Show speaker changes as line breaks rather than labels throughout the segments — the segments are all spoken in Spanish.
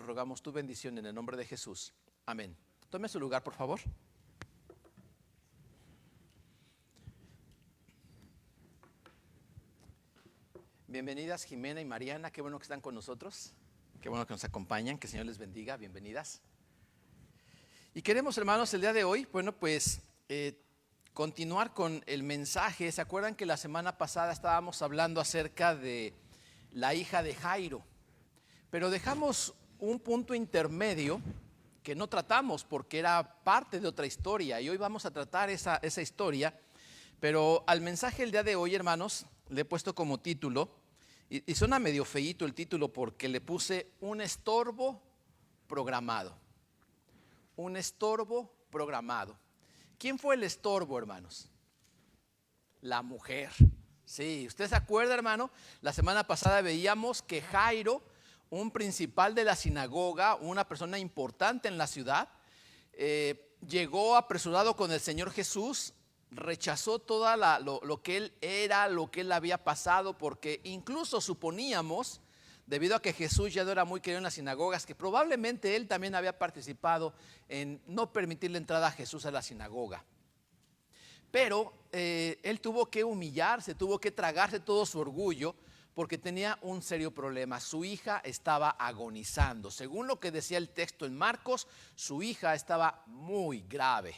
rogamos tu bendición en el nombre de Jesús. Amén. Tome su lugar, por favor. Bienvenidas Jimena y Mariana, qué bueno que están con nosotros, qué bueno que nos acompañan, que el Señor les bendiga, bienvenidas. Y queremos, hermanos, el día de hoy, continuar con el mensaje. ¿Se acuerdan que la semana pasada estábamos hablando acerca de la hija de Jairo? Pero dejamos un punto intermedio que no tratamos porque era parte de otra historia, y hoy vamos a tratar esa historia. Pero al mensaje el día de hoy, hermanos, le he puesto como título, y suena medio feíto el título porque le puse un estorbo programado. Un estorbo programado. ¿Quién fue el estorbo, hermanos? La mujer. Sí, ¿usted se acuerda, hermano? La semana pasada veíamos que Jairo, un principal de la sinagoga, una persona importante en la ciudad, llegó apresurado con el Señor Jesús. Rechazó todo lo que él era, lo que él había pasado, porque incluso suponíamos, debido a que Jesús ya no era muy querido en las sinagogas, que probablemente él también había participado en no permitirle entrada a Jesús a la sinagoga. Pero él tuvo que humillarse, tuvo que tragarse todo su orgullo, porque tenía un serio problema. Su hija estaba agonizando. Según lo que decía el texto en Marcos, su hija estaba muy grave.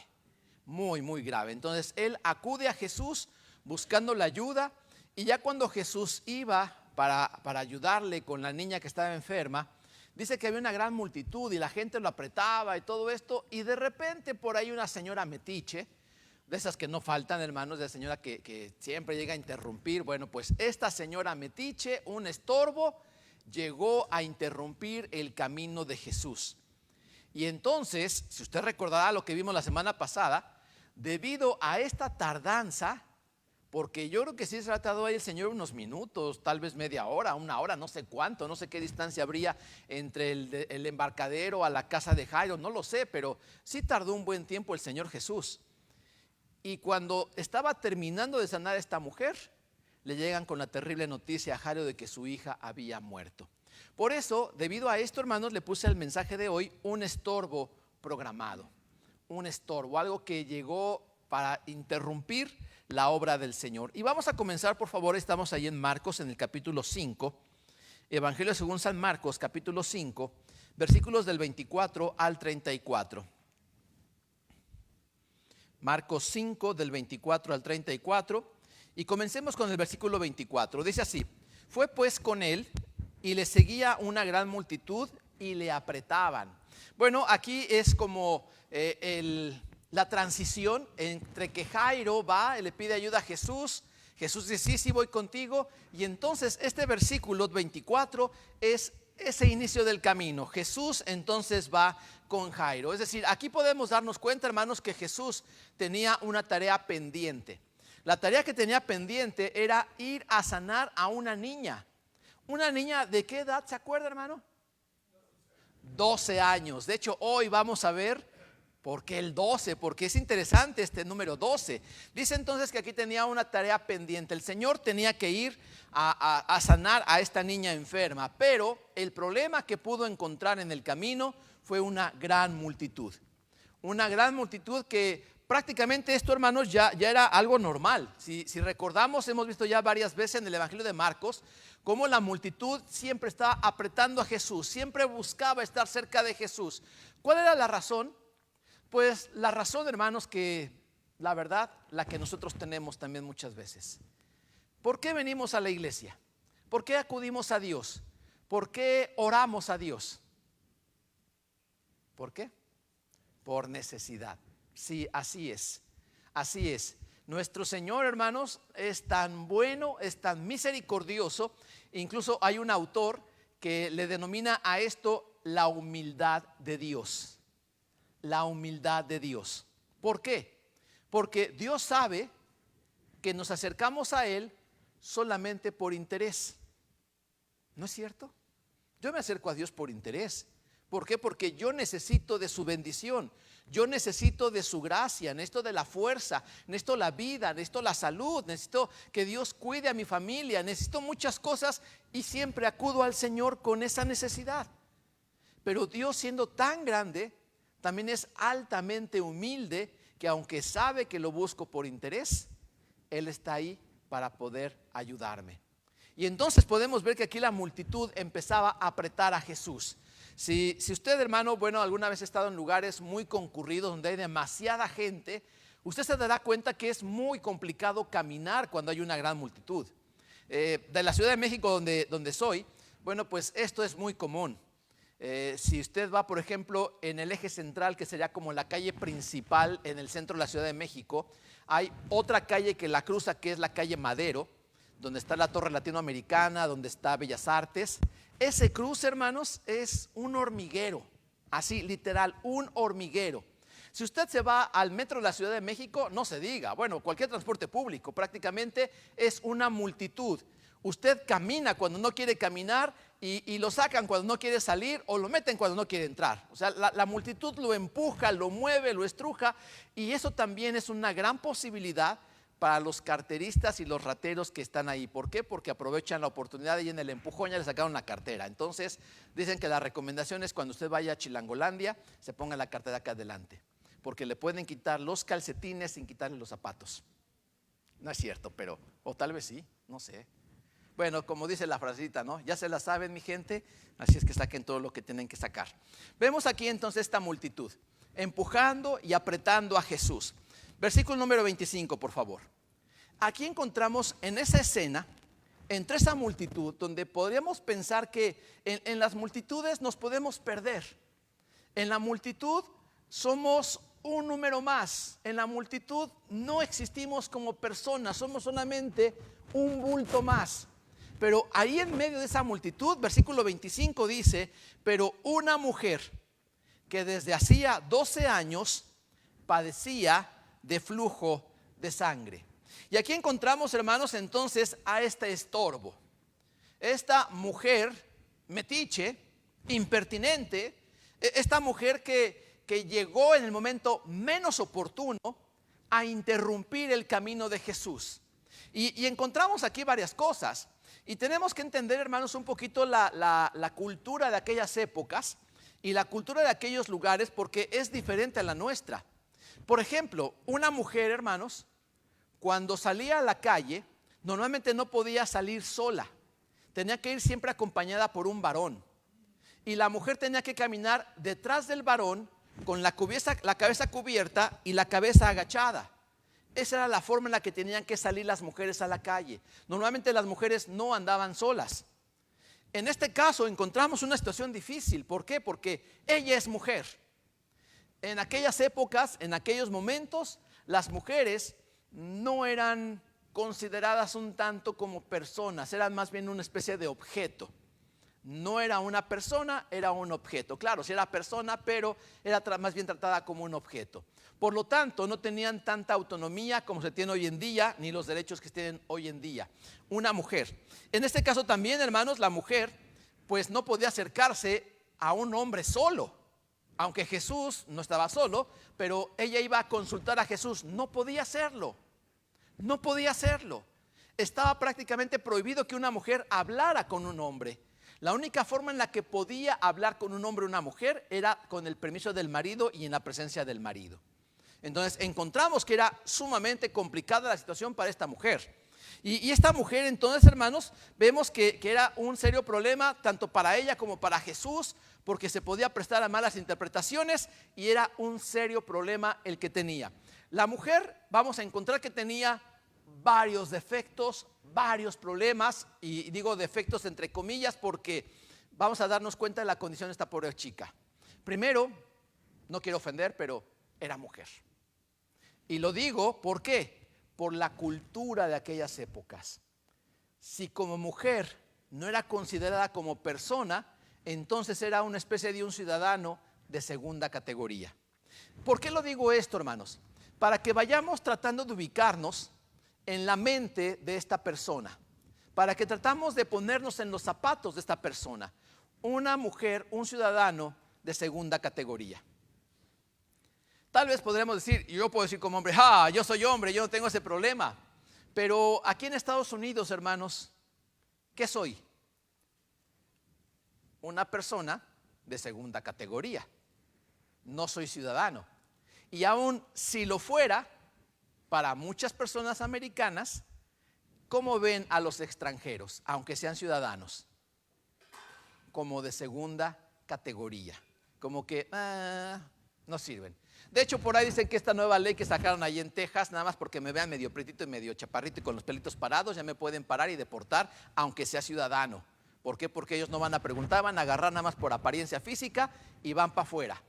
Muy grave. Entonces él acude a Jesús buscando la ayuda, y ya cuando Jesús iba para ayudarle con la niña que estaba enferma, dice que había una gran multitud y la gente lo apretaba y todo esto, y de repente por ahí una señora metiche, de esas que no faltan, hermanos, de la señora que siempre llega a interrumpir. Bueno, pues esta señora metiche, un estorbo, llegó a interrumpir el camino de Jesús. Y entonces, si usted recordará lo que vimos la semana pasada, debido a esta tardanza, porque yo creo que sí se ha tardado ahí el Señor unos minutos, tal vez media hora, una hora, no sé cuánto, no sé qué distancia habría entre el embarcadero a la casa de Jairo, no lo sé, pero sí tardó un buen tiempo el Señor Jesús. Y cuando estaba terminando de sanar a esta mujer, le llegan con la terrible noticia a Jairo de que su hija había muerto. Por eso, debido a esto, hermanos, le puse al mensaje de hoy un estorbo programado. Un estorbo, algo que llegó para interrumpir la obra del Señor. Y vamos a comenzar, por favor. Estamos ahí en Marcos, en el capítulo 5, Evangelio según San Marcos, capítulo 5, versículos del 24 al 34. Marcos 5, del 24 al 34. Y comencemos con el versículo 24. Dice así: fue pues con él, y le seguía una gran multitud, y le apretaban. Bueno, aquí es como la transición entre que Jairo va y le pide ayuda a Jesús. Jesús dice: sí, voy contigo. Y entonces este versículo 24 es ese inicio del camino. Jesús entonces va con Jairo. Es decir, aquí podemos darnos cuenta, hermanos, que Jesús tenía una tarea pendiente. La tarea que tenía pendiente era ir a sanar a una niña. ¿Una niña de qué edad se acuerda, hermano? 12 años. De hecho, hoy vamos a ver por qué el 12, porque es interesante este número 12. Dice entonces que aquí tenía una tarea pendiente. El Señor tenía que ir a sanar a esta niña enferma, pero el problema que pudo encontrar en el camino fue una gran multitud. Una gran multitud que prácticamente esto, hermanos, ya era algo normal. Si recordamos, hemos visto ya varias veces en el Evangelio de Marcos cómo la multitud siempre estaba apretando a Jesús, siempre buscaba estar cerca de Jesús. ¿Cuál era la razón? Pues la razón, hermanos, que la verdad, la que nosotros tenemos también muchas veces. ¿Por qué venimos a la iglesia? ¿Por qué acudimos a Dios? ¿Por qué oramos a Dios? ¿Por qué? Por necesidad. Sí, así es. Así es. Nuestro Señor, hermanos, es tan bueno, es tan misericordioso. Incluso hay un autor que le denomina a esto la humildad de Dios. La humildad de Dios. ¿Por qué? Porque Dios sabe que nos acercamos a Él solamente por interés. ¿No es cierto? Yo me acerco a Dios por interés. ¿Por qué? Porque yo necesito de su bendición. Yo necesito de su gracia, necesito de la fuerza, necesito la vida, necesito la salud, necesito que Dios cuide a mi familia, necesito muchas cosas y siempre acudo al Señor con esa necesidad. Pero Dios, siendo tan grande, también es altamente humilde, que aunque sabe que lo busco por interés, Él está ahí para poder ayudarme. Y entonces podemos ver que aquí la multitud empezaba a apretar a Jesús. Si usted, hermano, bueno, alguna vez ha estado en lugares muy concurridos donde hay demasiada gente, usted se dará cuenta que es muy complicado caminar cuando hay una gran multitud. De la Ciudad de México, donde soy, bueno, pues esto es muy común. Si usted va, por ejemplo, en el eje central, que sería como la calle principal en el centro de la Ciudad de México, hay otra calle que la cruza, que es la calle Madero, donde está la Torre Latinoamericana, donde está Bellas Artes. Ese cruce, hermanos, es un hormiguero, así literal, un hormiguero. Si usted se va al metro de la Ciudad de México, no se diga, bueno, cualquier transporte público prácticamente es una multitud. Usted camina cuando no quiere caminar y lo sacan cuando no quiere salir, o lo meten cuando no quiere entrar. O sea, la multitud lo empuja, lo mueve, lo estruja, y eso también es una gran posibilidad para los carteristas y los rateros que están ahí. ¿Por qué? Porque aprovechan la oportunidad y en el empujón ya le sacaron la cartera. Entonces dicen que la recomendación es, cuando usted vaya a Chilangolandia, se ponga la cartera acá adelante, porque le pueden quitar los calcetines sin quitarle los zapatos. No es cierto, pero, o tal vez sí, no sé. Bueno, como dice la frasecita, ¿no? Ya se la saben, mi gente, así es que saquen todo lo que tienen que sacar. Vemos aquí entonces esta multitud empujando y apretando a Jesús. Versículo número 25, por favor. Aquí encontramos en esa escena, entre esa multitud, donde podríamos pensar que en las multitudes nos podemos perder. En la multitud somos un número más. En la multitud no existimos como personas, somos solamente un bulto más. Pero ahí en medio de esa multitud, versículo 25 dice: pero una mujer que desde hacía 12 años padecía de flujo de sangre. Y aquí encontramos, hermanos, entonces a este estorbo. Esta mujer metiche, impertinente, esta mujer que llegó en el momento menos oportuno a interrumpir el camino de Jesús. Y encontramos aquí varias cosas. Y tenemos que entender, hermanos, un poquito la cultura de aquellas épocas y la cultura de aquellos lugares, porque es diferente a la nuestra. Por ejemplo, una mujer, hermanos, cuando salía a la calle, normalmente no podía salir sola. Tenía que ir siempre acompañada por un varón. Y la mujer tenía que caminar detrás del varón con la cabeza cubierta y la cabeza agachada. Esa era la forma en la que tenían que salir las mujeres a la calle. Normalmente las mujeres no andaban solas. En este caso encontramos una situación difícil. ¿Por qué? Porque ella es mujer. En aquellas épocas, en aquellos momentos, las mujeres no eran consideradas un tanto como personas, eran más bien una especie de objeto. No era una persona, era un objeto. Claro, sí era persona, pero era más bien tratada como un objeto. Por lo tanto, no tenían tanta autonomía como se tiene hoy en día, ni los derechos que tienen hoy en día. Una mujer. En este caso también, hermanos, la mujer pues no podía acercarse a un hombre solo. Aunque Jesús no estaba solo, pero ella iba a consultar a Jesús. No podía hacerlo. No podía hacerlo. Estaba prácticamente prohibido que una mujer hablara con un hombre. La única forma en la que podía hablar con un hombre o una mujer era con el permiso del marido y en la presencia del marido. Entonces encontramos que era sumamente complicada la situación para esta mujer. Y esta mujer, entonces, hermanos, vemos que era un serio problema tanto para ella como para Jesús, porque se podía prestar a malas interpretaciones y era un serio problema el que tenía. La mujer, vamos a encontrar que tenía varios defectos, varios problemas, y digo defectos entre comillas porque vamos a darnos cuenta de la condición de esta pobre chica. Primero, no quiero ofender, pero era mujer. Y lo digo, ¿por qué? Por la cultura de aquellas épocas. Si como mujer no era considerada como persona, entonces era una especie de un ciudadano de segunda categoría. ¿Por qué lo digo esto, hermanos? Para que vayamos tratando de ubicarnos en la mente de esta persona, para que tratamos de ponernos en los zapatos de esta persona. Una mujer, un ciudadano de segunda categoría. Tal vez podremos decir, yo puedo decir como hombre, yo soy hombre, yo no tengo ese problema. Pero aquí en Estados Unidos, hermanos, ¿qué soy? Una persona de segunda categoría. No soy ciudadano. Y aún si lo fuera, para muchas personas americanas, ¿cómo ven a los extranjeros, aunque sean ciudadanos? Como de segunda categoría. Como que no sirven. De hecho, por ahí dicen que esta nueva ley que sacaron ahí en Texas, nada más porque me vean medio pretito y medio chaparrito y con los pelitos parados, ya me pueden parar y deportar, aunque sea ciudadano. ¿Por qué? Porque ellos no van a preguntar, van a agarrar nada más por apariencia física y van para afuera.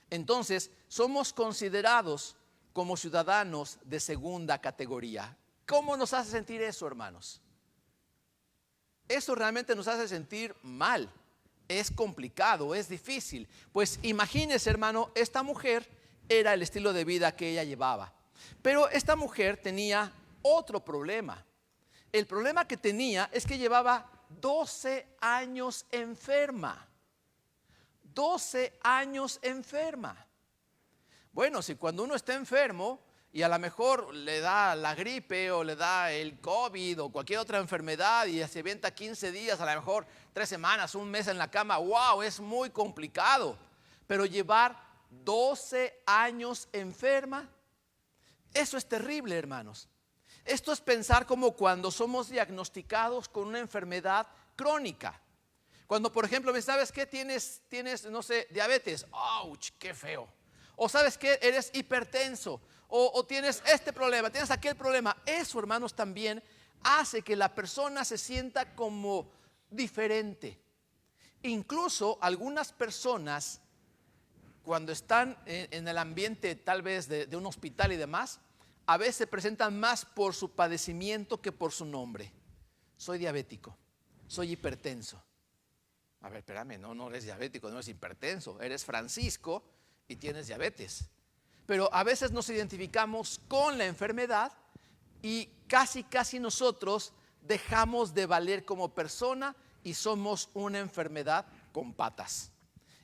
Entonces, somos considerados como ciudadanos de segunda categoría. ¿Cómo nos hace sentir eso, hermanos? Eso realmente nos hace sentir mal. Es complicado, es difícil. Pues imagínese, hermano, esta mujer era el estilo de vida que ella llevaba. Pero esta mujer tenía otro problema. El problema que tenía es que llevaba 12 años enferma. 12 años enferma. Bueno, si cuando uno está enfermo y a lo mejor le da la gripe o le da el COVID o cualquier otra enfermedad y se avienta 15 días, a lo mejor 3 semanas, un mes en la cama, wow, es muy complicado. Pero llevar 12 años enferma, eso es terrible, hermanos. Esto es pensar como cuando somos diagnosticados con una enfermedad crónica. Cuando, por ejemplo, ¿sabes qué? Tienes, no sé, diabetes. ¡Auch! ¡Qué feo! O ¿sabes qué? Eres hipertenso. O tienes este problema, tienes aquel problema. Eso, hermanos, también hace que la persona se sienta como diferente. Incluso algunas personas, cuando están en el ambiente tal vez de un hospital y demás, a veces se presentan más por su padecimiento que por su nombre. Soy diabético, soy hipertenso. A ver, espérame, no eres diabético, no eres hipertenso, eres Francisco y tienes diabetes. Pero a veces nos identificamos con la enfermedad y casi nosotros dejamos de valer como persona y somos una enfermedad con patas.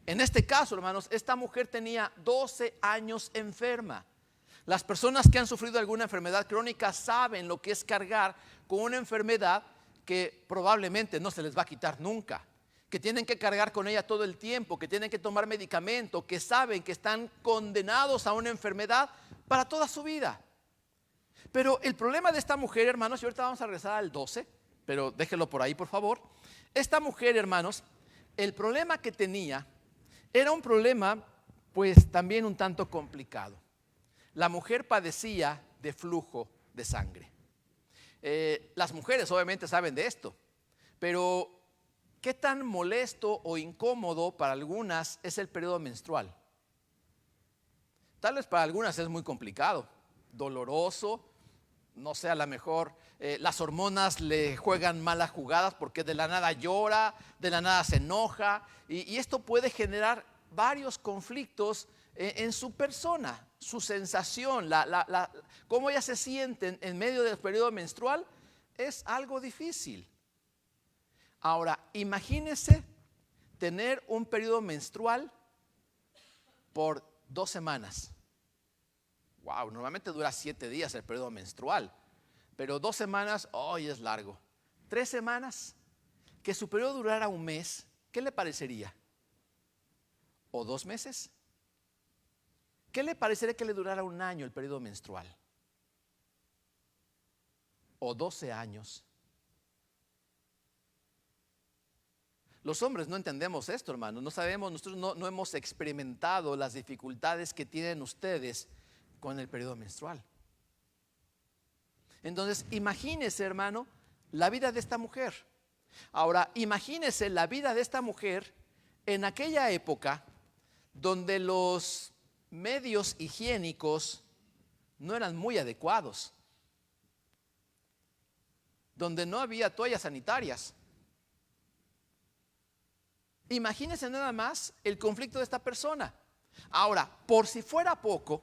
En este caso, hermanos, esta mujer tenía 12 años enferma. Las personas que han sufrido alguna enfermedad crónica saben lo que es cargar con una enfermedad que probablemente no se les va a quitar nunca, que tienen que cargar con ella todo el tiempo, que tienen que tomar medicamento, que saben que están condenados a una enfermedad para toda su vida. Pero el problema de esta mujer, hermanos, y ahorita vamos a regresar al 12, pero déjenlo por ahí, por favor. Esta mujer, hermanos, el problema que tenía era un problema, pues también un tanto complicado. La mujer padecía de flujo de sangre. Las mujeres obviamente saben de esto, pero ¿qué tan molesto o incómodo para algunas es el periodo menstrual? Tal vez para algunas es muy complicado, doloroso, no sé, a lo mejor las hormonas le juegan malas jugadas porque de la nada llora, de la nada se enoja y esto puede generar varios conflictos en su persona, su sensación, cómo ella se siente en medio del periodo menstrual es algo difícil. Ahora, imagínese tener un periodo menstrual por 2 semanas. Wow, normalmente dura 7 días el periodo menstrual, pero 2 semanas, hoy es largo. 3 semanas, que su periodo durara un mes, ¿qué le parecería? ¿O 2 meses? ¿Qué le parecería que le durara un año el periodo menstrual? ¿O 12 años? Los hombres no entendemos esto, hermanos. No sabemos, nosotros no hemos experimentado las dificultades que tienen ustedes con el periodo menstrual. Entonces, imagínese, hermano, la vida de esta mujer. Ahora, imagínese la vida de esta mujer en aquella época donde los medios higiénicos no eran muy adecuados, donde no había toallas sanitarias. Imagínense nada más el conflicto de esta persona. Ahora, por si fuera poco,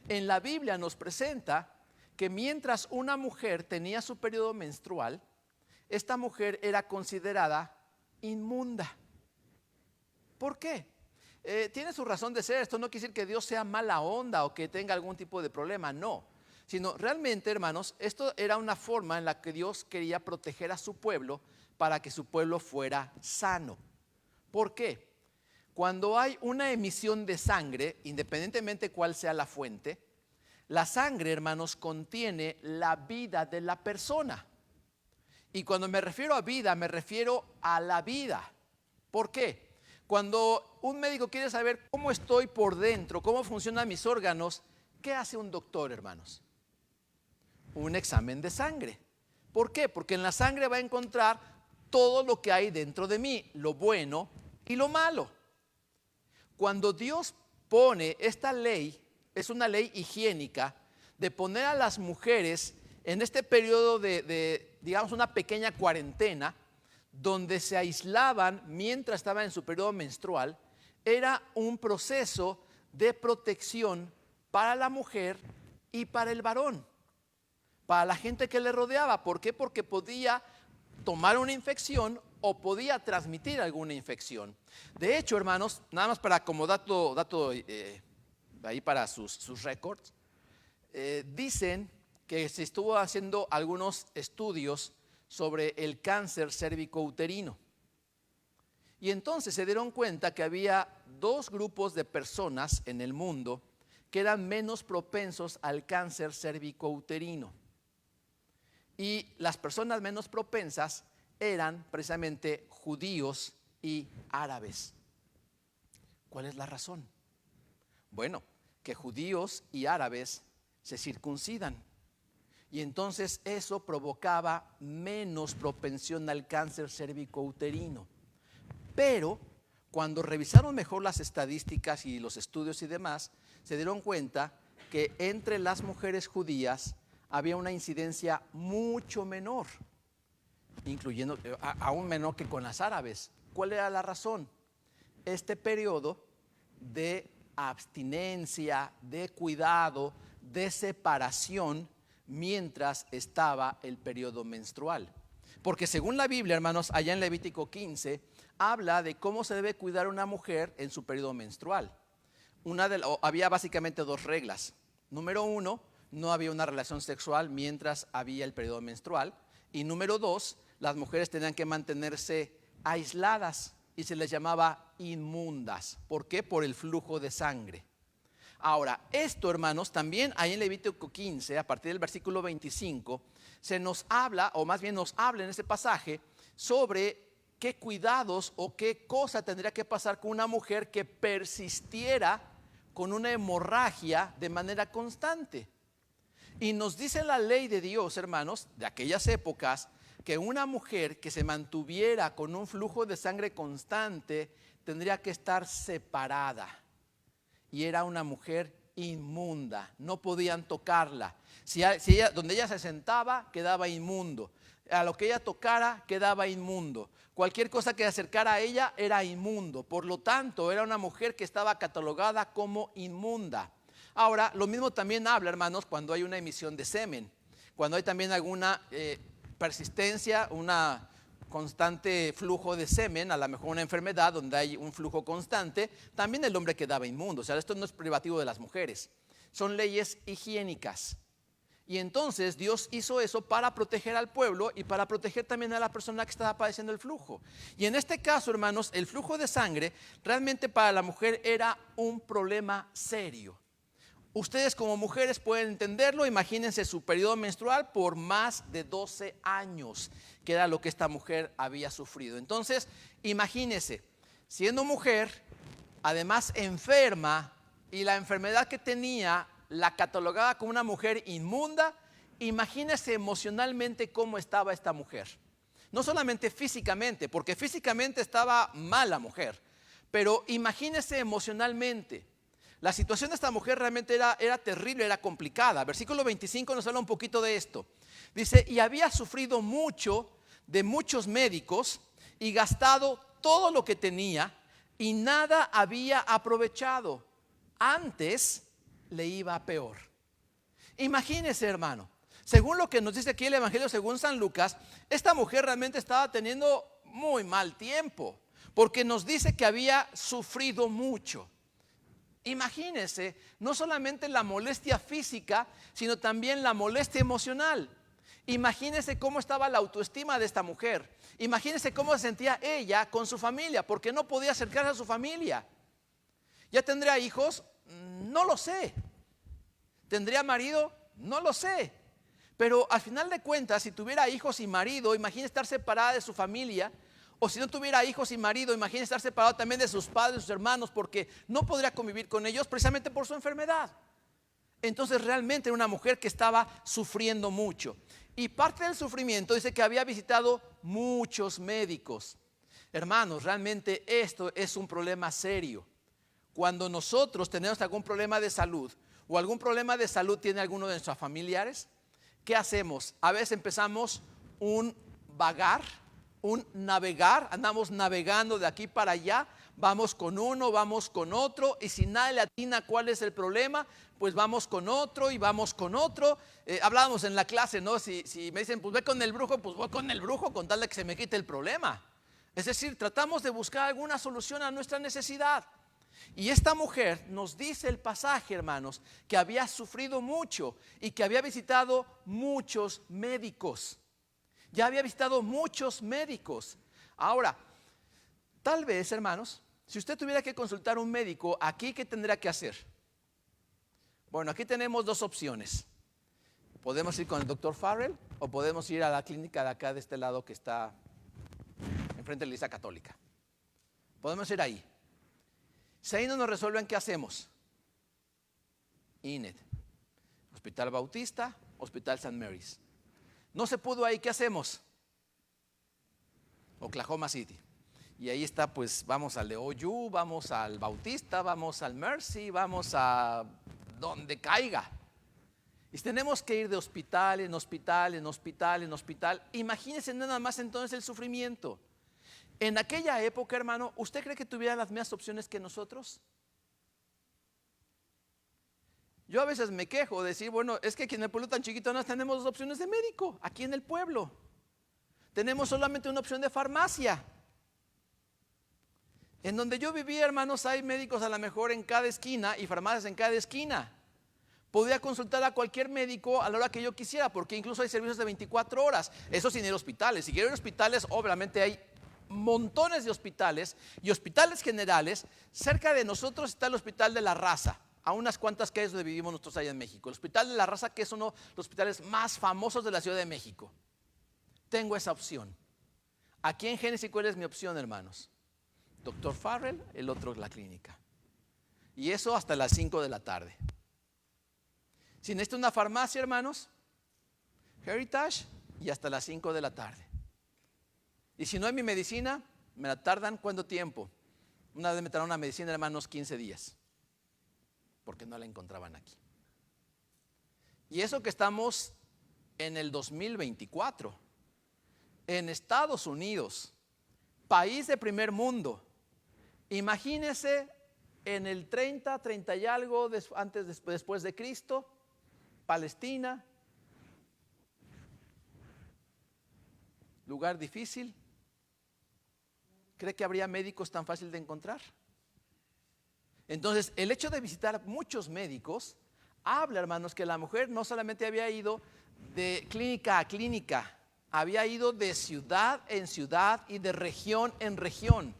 en la Biblia nos presenta que mientras una mujer tenía su periodo menstrual, esta mujer era considerada inmunda. ¿Por qué? Tiene su razón de ser. Esto no quiere decir que Dios sea mala onda o que tenga algún tipo de problema, no. Sino realmente, hermanos, esto era una forma en la que Dios quería proteger a su pueblo para que su pueblo fuera sano. ¿Por qué? cuando hay una emisión de sangre, independientemente cuál sea la fuente, la sangre, hermanos, contiene la vida de la persona. Y cuando me refiero a vida, me refiero a la vida. ¿Por qué? Cuando un médico quiere saber cómo estoy por dentro, cómo funcionan mis órganos, ¿qué hace un doctor, hermanos? Un examen de sangre. ¿Por qué? Porque en la sangre va a encontrar todo lo que hay dentro de mí, lo bueno y lo malo. Cuando Dios pone esta ley, es una ley higiénica, de poner a las mujeres en este periodo digamos, una pequeña cuarentena, donde se aislaban mientras estaban en su periodo menstrual, era un proceso de protección para la mujer y para el varón, para la gente que le rodeaba. ¿Por qué? Porque podía tomar una infección o podía transmitir alguna infección. De hecho, hermanos, nada más para como dato ahí para sus récords, dicen que se estuvo haciendo algunos estudios sobre el cáncer cérvico-uterino. Y entonces se dieron cuenta que había dos grupos de personas en el mundo que eran menos propensos al cáncer cérvico-uterino. Y las personas menos propensas eran precisamente judíos y árabes. ¿Cuál es la razón? Bueno, que judíos y árabes se circuncidan. Y entonces eso provocaba menos propensión al cáncer cérvico-uterino. Pero cuando revisaron mejor las estadísticas y los estudios y demás, se dieron cuenta que entre las mujeres judías había una incidencia mucho menor, incluyendo aún menor que con las árabes. ¿Cuál era la razón? Este periodo de abstinencia, de cuidado, de separación mientras estaba el periodo menstrual. Porque según la Biblia, hermanos, allá en Levítico 15, habla de cómo se debe cuidar una mujer en su periodo menstrual. Había básicamente dos reglas. Número 1, no había una relación sexual mientras había el periodo menstrual. Y número 2, las mujeres tenían que mantenerse aisladas y se les llamaba inmundas. ¿Por qué? Por el flujo de sangre. Ahora, esto, hermanos, también ahí en Levítico 15, a partir del versículo 25, se nos habla, o más bien nos habla en ese pasaje, sobre qué cuidados o qué cosa tendría que pasar con una mujer que persistiera con una hemorragia de manera constante. Y nos dice la ley de Dios, hermanos, de aquellas épocas, que una mujer que se mantuviera con un flujo de sangre constante tendría que estar separada. Y era una mujer inmunda, no podían tocarla. Donde ella se sentaba quedaba inmundo, a lo que ella tocara quedaba inmundo, cualquier cosa que se acercara a ella era inmundo. Por lo tanto, era una mujer que estaba catalogada como inmunda. Ahora, lo mismo también habla, hermanos, cuando hay una emisión de semen, cuando hay también alguna persistencia, una constante flujo de semen, a lo mejor una enfermedad donde hay un flujo constante, también el hombre quedaba inmundo. O sea, esto no es privativo de las mujeres, son leyes higiénicas. Y entonces Dios hizo eso para proteger al pueblo y para proteger también a la persona que estaba padeciendo el flujo. Y en este caso, hermanos, el flujo de sangre realmente para la mujer era un problema serio. Ustedes como mujeres pueden entenderlo. Imagínense su periodo menstrual por más de 12 años, que era lo que esta mujer había sufrido. Entonces, imagínense, siendo mujer, además enferma, y la enfermedad que tenía la catalogaba como una mujer inmunda. Imagínense emocionalmente cómo estaba esta mujer. No solamente físicamente, porque físicamente estaba mal la mujer, pero imagínense emocionalmente. La situación de esta mujer realmente era terrible, era complicada. Versículo 25 nos habla un poquito de esto. Dice, y había sufrido mucho de muchos médicos y gastado todo lo que tenía y nada había aprovechado. Antes le iba peor. Imagínese, hermano, según lo que nos dice aquí el Evangelio según San Lucas, esta mujer realmente estaba teniendo muy mal tiempo, porque nos dice que había sufrido mucho. Imagínese, no solamente la molestia física, sino también la molestia emocional. Imagínense cómo estaba la autoestima de esta mujer. Imagínense cómo se sentía ella con su familia, porque no podía acercarse a su familia. ¿Ya tendría hijos? No lo sé. ¿Tendría marido? No lo sé. Pero al final de cuentas, si tuviera hijos y marido, imagínese estar separada de su familia. O si no tuviera hijos y marido, imagínese estar separado también de sus padres, de sus hermanos, porque no podría convivir con ellos precisamente por su enfermedad. Entonces realmente era una mujer que estaba sufriendo mucho. Y parte del sufrimiento dice que había visitado muchos médicos. Hermanos, realmente esto es un problema serio. Cuando nosotros tenemos algún problema de salud o algún problema de salud tiene alguno de nuestros familiares, ¿qué hacemos? A veces empezamos un vagar, un navegar, andamos navegando de aquí para allá, vamos con uno, vamos con otro, y si nadie le atina cuál es el problema, pues vamos con otro y vamos con otro. Hablábamos en la clase, ¿no? Si me dicen, pues ve con el brujo, pues voy con el brujo con tal de que se me quite el problema. Es decir, tratamos de buscar alguna solución a nuestra necesidad. Y esta mujer nos dice el pasaje, hermanos, que había sufrido mucho y que había visitado muchos médicos. Ya había visitado muchos médicos. Ahora, tal vez, hermanos, si usted tuviera que consultar a un médico, ¿aquí qué tendría que hacer? Bueno, aquí tenemos dos opciones. Podemos ir con el doctor Farrell o podemos ir a la clínica de acá de este lado que está enfrente de la iglesia católica. Podemos ir ahí. Si ahí no nos resuelven, ¿qué hacemos? INED, Hospital Bautista, Hospital St. Mary's. No se pudo ahí, ¿qué hacemos? Oklahoma City. Y ahí está, pues vamos al de OU, vamos al Bautista, vamos al Mercy, vamos a donde caiga. Y tenemos que ir de hospital en hospital, en hospital, en hospital. Imagínense nada más entonces el sufrimiento. En aquella época, hermano, ¿usted cree que tuviera las mismas opciones que nosotros? Yo a veces me quejo de decir, bueno, es que aquí en el pueblo tan chiquito no tenemos dos opciones de médico, aquí en el pueblo. Tenemos solamente una opción de farmacia. En donde yo vivía, hermanos, hay médicos a lo mejor en cada esquina y farmacias en cada esquina. Podía consultar a cualquier médico a la hora que yo quisiera, porque incluso hay servicios de 24 horas. Eso sin ir a hospitales. Si quiero ir a hospitales, obviamente hay montones de hospitales y hospitales generales. Cerca de nosotros está el Hospital de la Raza, a unas cuantas calles donde vivimos nosotros allá en México. El Hospital de la Raza, que es uno de los hospitales más famosos de la Ciudad de México. Tengo esa opción. Aquí en Génesis, ¿cuál es mi opción, hermanos? Doctor Farrell, el otro es la clínica. Y eso hasta las 5 de la tarde. Si necesito una farmacia, hermanos, Heritage, y hasta las 5 de la tarde. Y si no hay mi medicina, me la tardan ¿cuánto tiempo? Una vez me tardaron una medicina, hermanos, 15 días. Porque no la encontraban aquí. Y eso que estamos en el 2024. En Estados Unidos, país de primer mundo. Imagínese en el 30 y algo después de Cristo, Palestina, lugar difícil. ¿Cree que habría médicos tan fácil de encontrar? Entonces, el hecho de visitar muchos médicos habla, hermanos, que la mujer no solamente había ido de clínica a clínica, había ido de ciudad en ciudad y de región en región.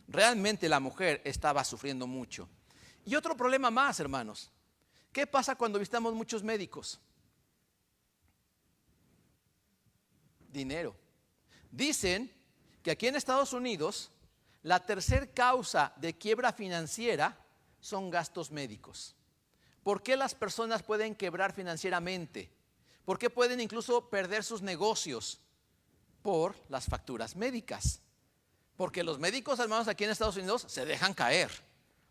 Realmente la mujer estaba sufriendo mucho. Y otro problema más, hermanos. ¿Qué pasa cuando visitamos muchos médicos? Dinero. Dicen que aquí en Estados Unidos la tercer causa de quiebra financiera son gastos médicos. ¿Por qué las personas pueden quebrar financieramente? ¿Por qué pueden incluso perder sus negocios? Por las facturas médicas. Porque los médicos, hermanos, aquí en Estados Unidos se dejan caer.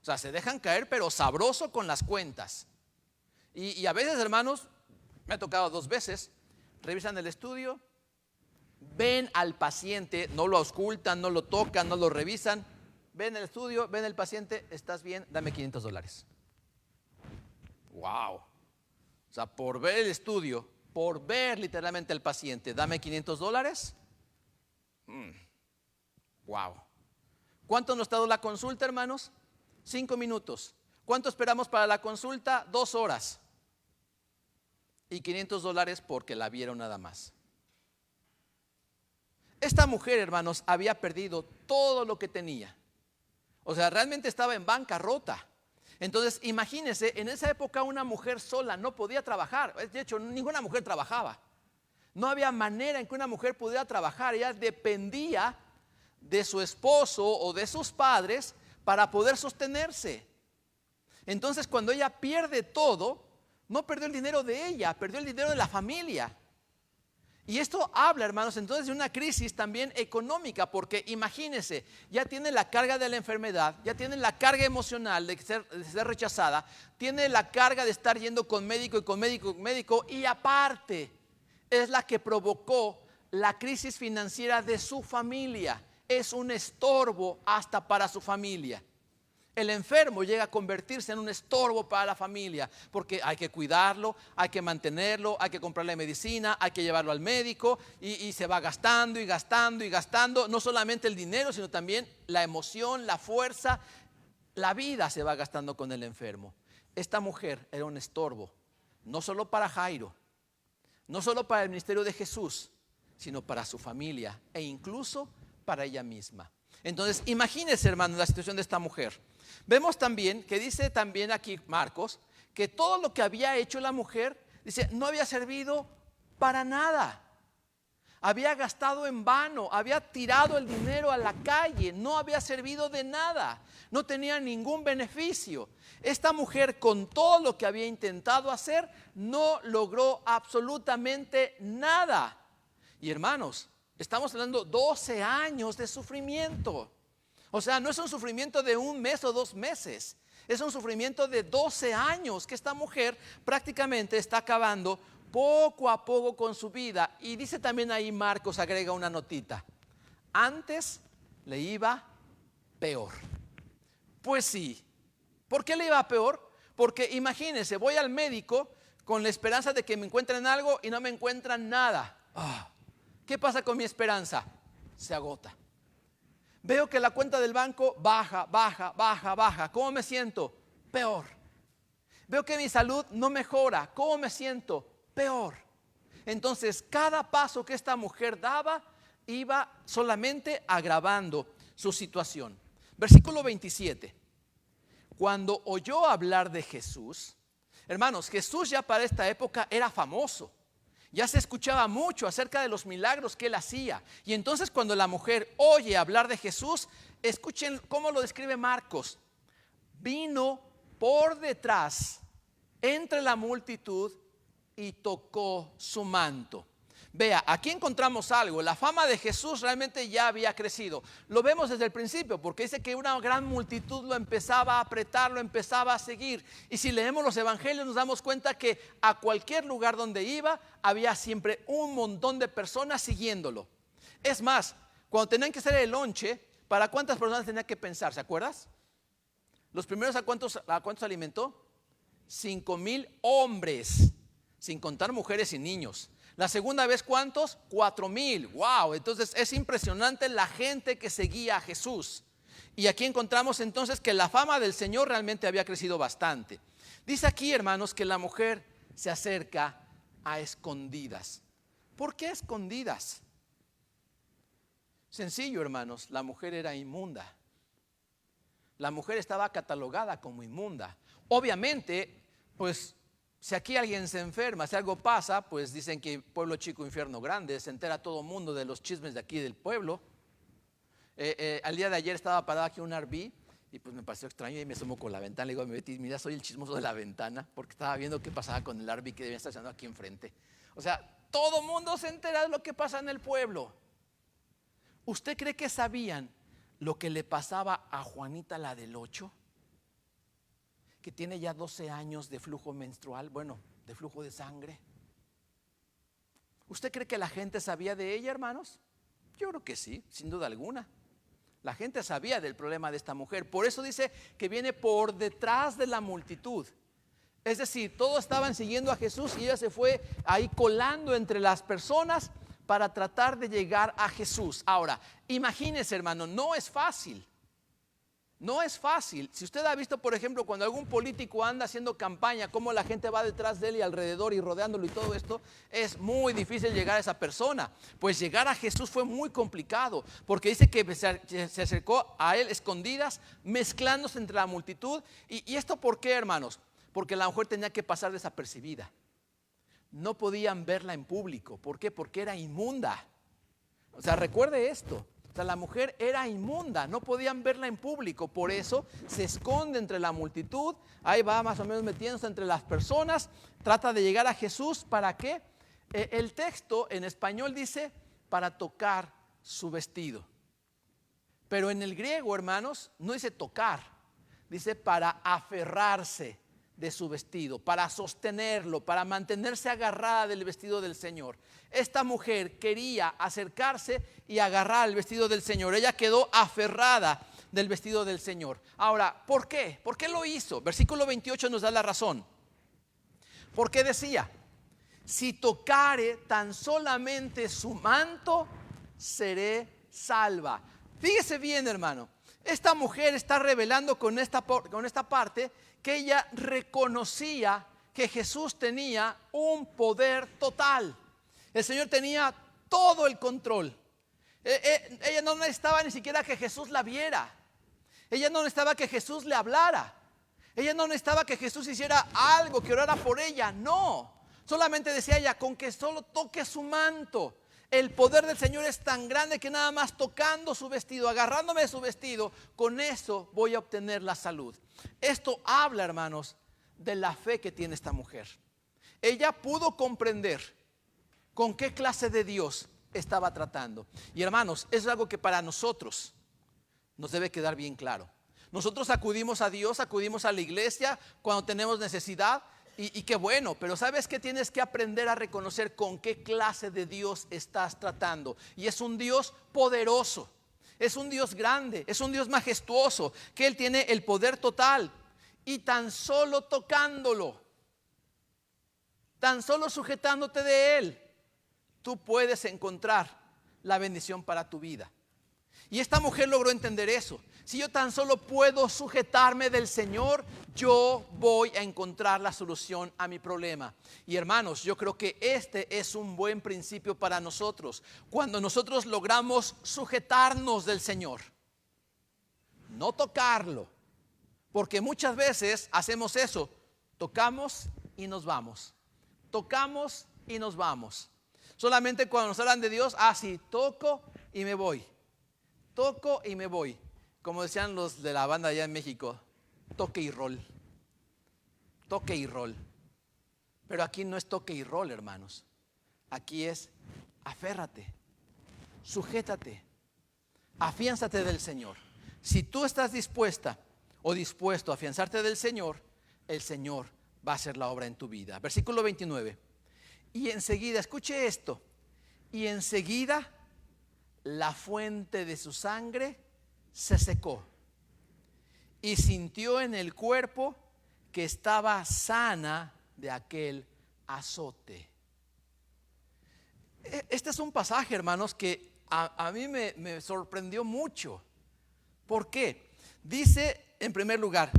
O sea, se dejan caer, pero sabroso con las cuentas. Y a veces, hermanos, me ha tocado 2 veces, revisan el estudio, ven al paciente, no lo auscultan, no lo tocan, no lo revisan, ven el estudio, ven el paciente, ¿estás bien? Dame $500. Wow. O sea, por ver el estudio, por ver literalmente al paciente, dame $500. Wow. ¿Cuánto nos tardó la consulta, hermanos? 5 minutos. ¿Cuánto esperamos para la consulta? 2 horas. y $500 porque la vieron nada más. Esta mujer, hermanos, había perdido todo lo que tenía. O sea, realmente estaba en bancarrota. Entonces, imagínense, en esa época una mujer sola no podía trabajar. De hecho, ninguna mujer trabajaba. No había manera en que una mujer pudiera trabajar. Ella dependía de su esposo o de sus padres para poder sostenerse. Entonces, cuando ella pierde todo, no perdió el dinero de ella, perdió el dinero de la familia. Y esto habla, hermanos, entonces de una crisis también económica, porque imagínense, ya tiene la carga de la enfermedad, ya tiene la carga emocional de ser rechazada, tiene la carga de estar yendo con médico y con médico y con médico, y aparte es la que provocó la crisis financiera de su familia. Es un estorbo hasta para su familia. El enfermo llega a convertirse en un estorbo para la familia, porque hay que cuidarlo, hay que mantenerlo, hay que comprarle medicina, hay que llevarlo al médico y se va gastando y gastando y gastando, no solamente el dinero, sino también la emoción, la fuerza, la vida se va gastando con el enfermo. Esta mujer era un estorbo, no solo para Jairo, no solo para el ministerio de Jesús, sino para su familia e incluso para ella misma. Entonces, imagínense, hermanos, la situación de esta mujer. Vemos también que dice también aquí Marcos que todo lo que había hecho la mujer, dice, no había servido para nada. Había gastado en vano, había tirado el dinero a la calle, no había servido de nada, no tenía ningún beneficio. Esta mujer, con todo lo que había intentado hacer, no logró absolutamente nada. Y hermanos, estamos hablando 12 años de sufrimiento. O sea, no es un sufrimiento de un mes o 2 meses. Es un sufrimiento de 12 años que esta mujer prácticamente está acabando poco a poco con su vida. Y dice también ahí Marcos, agrega una notita. Antes le iba peor. Pues sí. ¿Por qué le iba peor? Porque imagínense, voy al médico con la esperanza de que me encuentren algo y no me encuentran nada. ¿Qué pasa con mi esperanza? Se agota. Veo que la cuenta del banco baja, baja, baja, baja. ¿Cómo me siento? Peor. Veo que mi salud no mejora. ¿Cómo me siento? Peor. Entonces, cada paso que esta mujer daba iba solamente agravando su situación. Versículo 27. Cuando oyó hablar de Jesús, hermanos, Jesús ya para esta época era famoso. Ya se escuchaba mucho acerca de los milagros que él hacía. Y entonces cuando la mujer oye hablar de Jesús, escuchen cómo lo describe Marcos. Vino por detrás, entre la multitud, y tocó su manto. Vea, aquí encontramos algo. La fama de Jesús realmente ya había crecido. Lo vemos desde el principio, porque dice que una gran multitud lo empezaba a apretar, lo empezaba a seguir. Y si leemos los evangelios nos damos cuenta que a cualquier lugar donde iba había siempre un montón de personas siguiéndolo. Es más, cuando tenían que hacer el lonche, ¿para cuántas personas tenía que pensar? ¿Se acuerdas? Los primeros, ¿a cuántos alimentó? 5,000 hombres, sin contar mujeres y niños. La segunda vez, ¿cuántos? 4,000. Wow, entonces es impresionante la gente que seguía a Jesús. Y aquí encontramos entonces que la fama del Señor realmente había crecido bastante. Dice aquí, hermanos, que la mujer se acerca a escondidas. ¿Por qué escondidas? Sencillo, hermanos, la mujer era inmunda. La mujer estaba catalogada como inmunda. Obviamente, pues si aquí alguien se enferma, si algo pasa, pues dicen que pueblo chico, infierno grande, se entera todo el mundo de los chismes de aquí del pueblo. Al día de ayer estaba parado aquí un RV y pues me pareció extraño y me asomo con la ventana. Le digo a mi Betty, mira, soy el chismoso de la ventana, porque estaba viendo qué pasaba con el RV que debía estar estacionado aquí enfrente. O sea, todo el mundo se entera de lo que pasa en el pueblo. ¿Usted cree que sabían lo que le pasaba a Juanita, la del 8? Que tiene ya 12 años de flujo menstrual, bueno, de flujo de sangre. ¿Usted cree que la gente sabía de ella, hermanos? Yo creo que sí, sin duda alguna. La gente sabía del problema de esta mujer. Por eso dice que viene por detrás de la multitud. Es decir, todos estaban siguiendo a Jesús y ella se fue ahí colando entre las personas para tratar de llegar a Jesús. Ahora, imagínense, hermano, no es fácil. No es fácil. Si usted ha visto, por ejemplo, cuando algún político anda haciendo campaña, cómo la gente va detrás de él y alrededor y rodeándolo y todo esto, es muy difícil llegar a esa persona. Pues llegar a Jesús fue muy complicado, porque dice que se acercó a él escondidas, mezclándose entre la multitud. ¿Y esto por qué, hermanos? Porque la mujer tenía que pasar desapercibida. No podían verla en público. ¿Por qué? Porque era inmunda. O sea, recuerde esto. O sea, la mujer era inmunda, no podían verla en público, por eso se esconde entre la multitud, ahí va más o menos metiéndose entre las personas, trata de llegar a Jesús. ¿Para qué? El texto en español dice para tocar su vestido, pero en el griego, hermanos, no dice tocar, dice para aferrarse de su vestido, para sostenerlo, para mantenerse agarrada del vestido del Señor. Esta mujer quería acercarse y agarrar el vestido del Señor. Ella quedó aferrada del vestido del Señor. Ahora, ¿por qué? ¿Por qué lo hizo? Versículo 28 nos da la razón. Porque decía, si tocare tan solamente su manto, seré salva. Fíjese bien, hermano. Esta mujer está revelando con esta parte que ella reconocía que Jesús tenía un poder total. El Señor tenía todo el control. Ella no necesitaba ni siquiera que Jesús la viera. Ella no necesitaba que Jesús le hablara. Ella no necesitaba que Jesús hiciera algo, que orara por ella. No, solamente decía ella, con que solo toque su manto. El poder del Señor es tan grande que nada más tocando su vestido, agarrándome de su vestido, con eso voy a obtener la salud. Esto habla, hermanos, de la fe que tiene esta mujer. Ella pudo comprender con qué clase de Dios estaba tratando. Y hermanos, es algo que para nosotros nos debe quedar bien claro. Nosotros acudimos a Dios, acudimos a la iglesia cuando tenemos necesidad. Y qué bueno, pero ¿sabes qué? Tienes que aprender a reconocer con qué clase de Dios estás tratando. Y es un Dios poderoso, es un Dios grande, es un Dios majestuoso, que Él tiene el poder total. Y tan solo tocándolo, tan solo sujetándote de Él, tú puedes encontrar la bendición para tu vida. Y esta mujer logró entender eso. Si yo tan solo puedo sujetarme del Señor, yo voy a encontrar la solución a mi problema. Y hermanos, yo creo que este es un buen principio para nosotros. Cuando nosotros logramos sujetarnos del Señor, no tocarlo, porque muchas veces hacemos eso, tocamos y nos vamos, tocamos y nos vamos. Solamente cuando nos hablan de Dios, sí, toco y me voy, toco y me voy. Como decían los de la banda allá en México, toque y rol. Toque y rol. Pero aquí no es toque y rol, hermanos. Aquí es aférrate, sujétate, afiánzate del Señor. Si tú estás dispuesta o dispuesto a afianzarte del Señor, el Señor va a hacer la obra en tu vida. Versículo 29. Y enseguida, escuche esto, y enseguida la fuente de su sangre se secó y sintió en el cuerpo que estaba sana de aquel azote. Este es un pasaje, hermanos, que a mí me sorprendió mucho. ¿Por qué? Dice en primer lugar,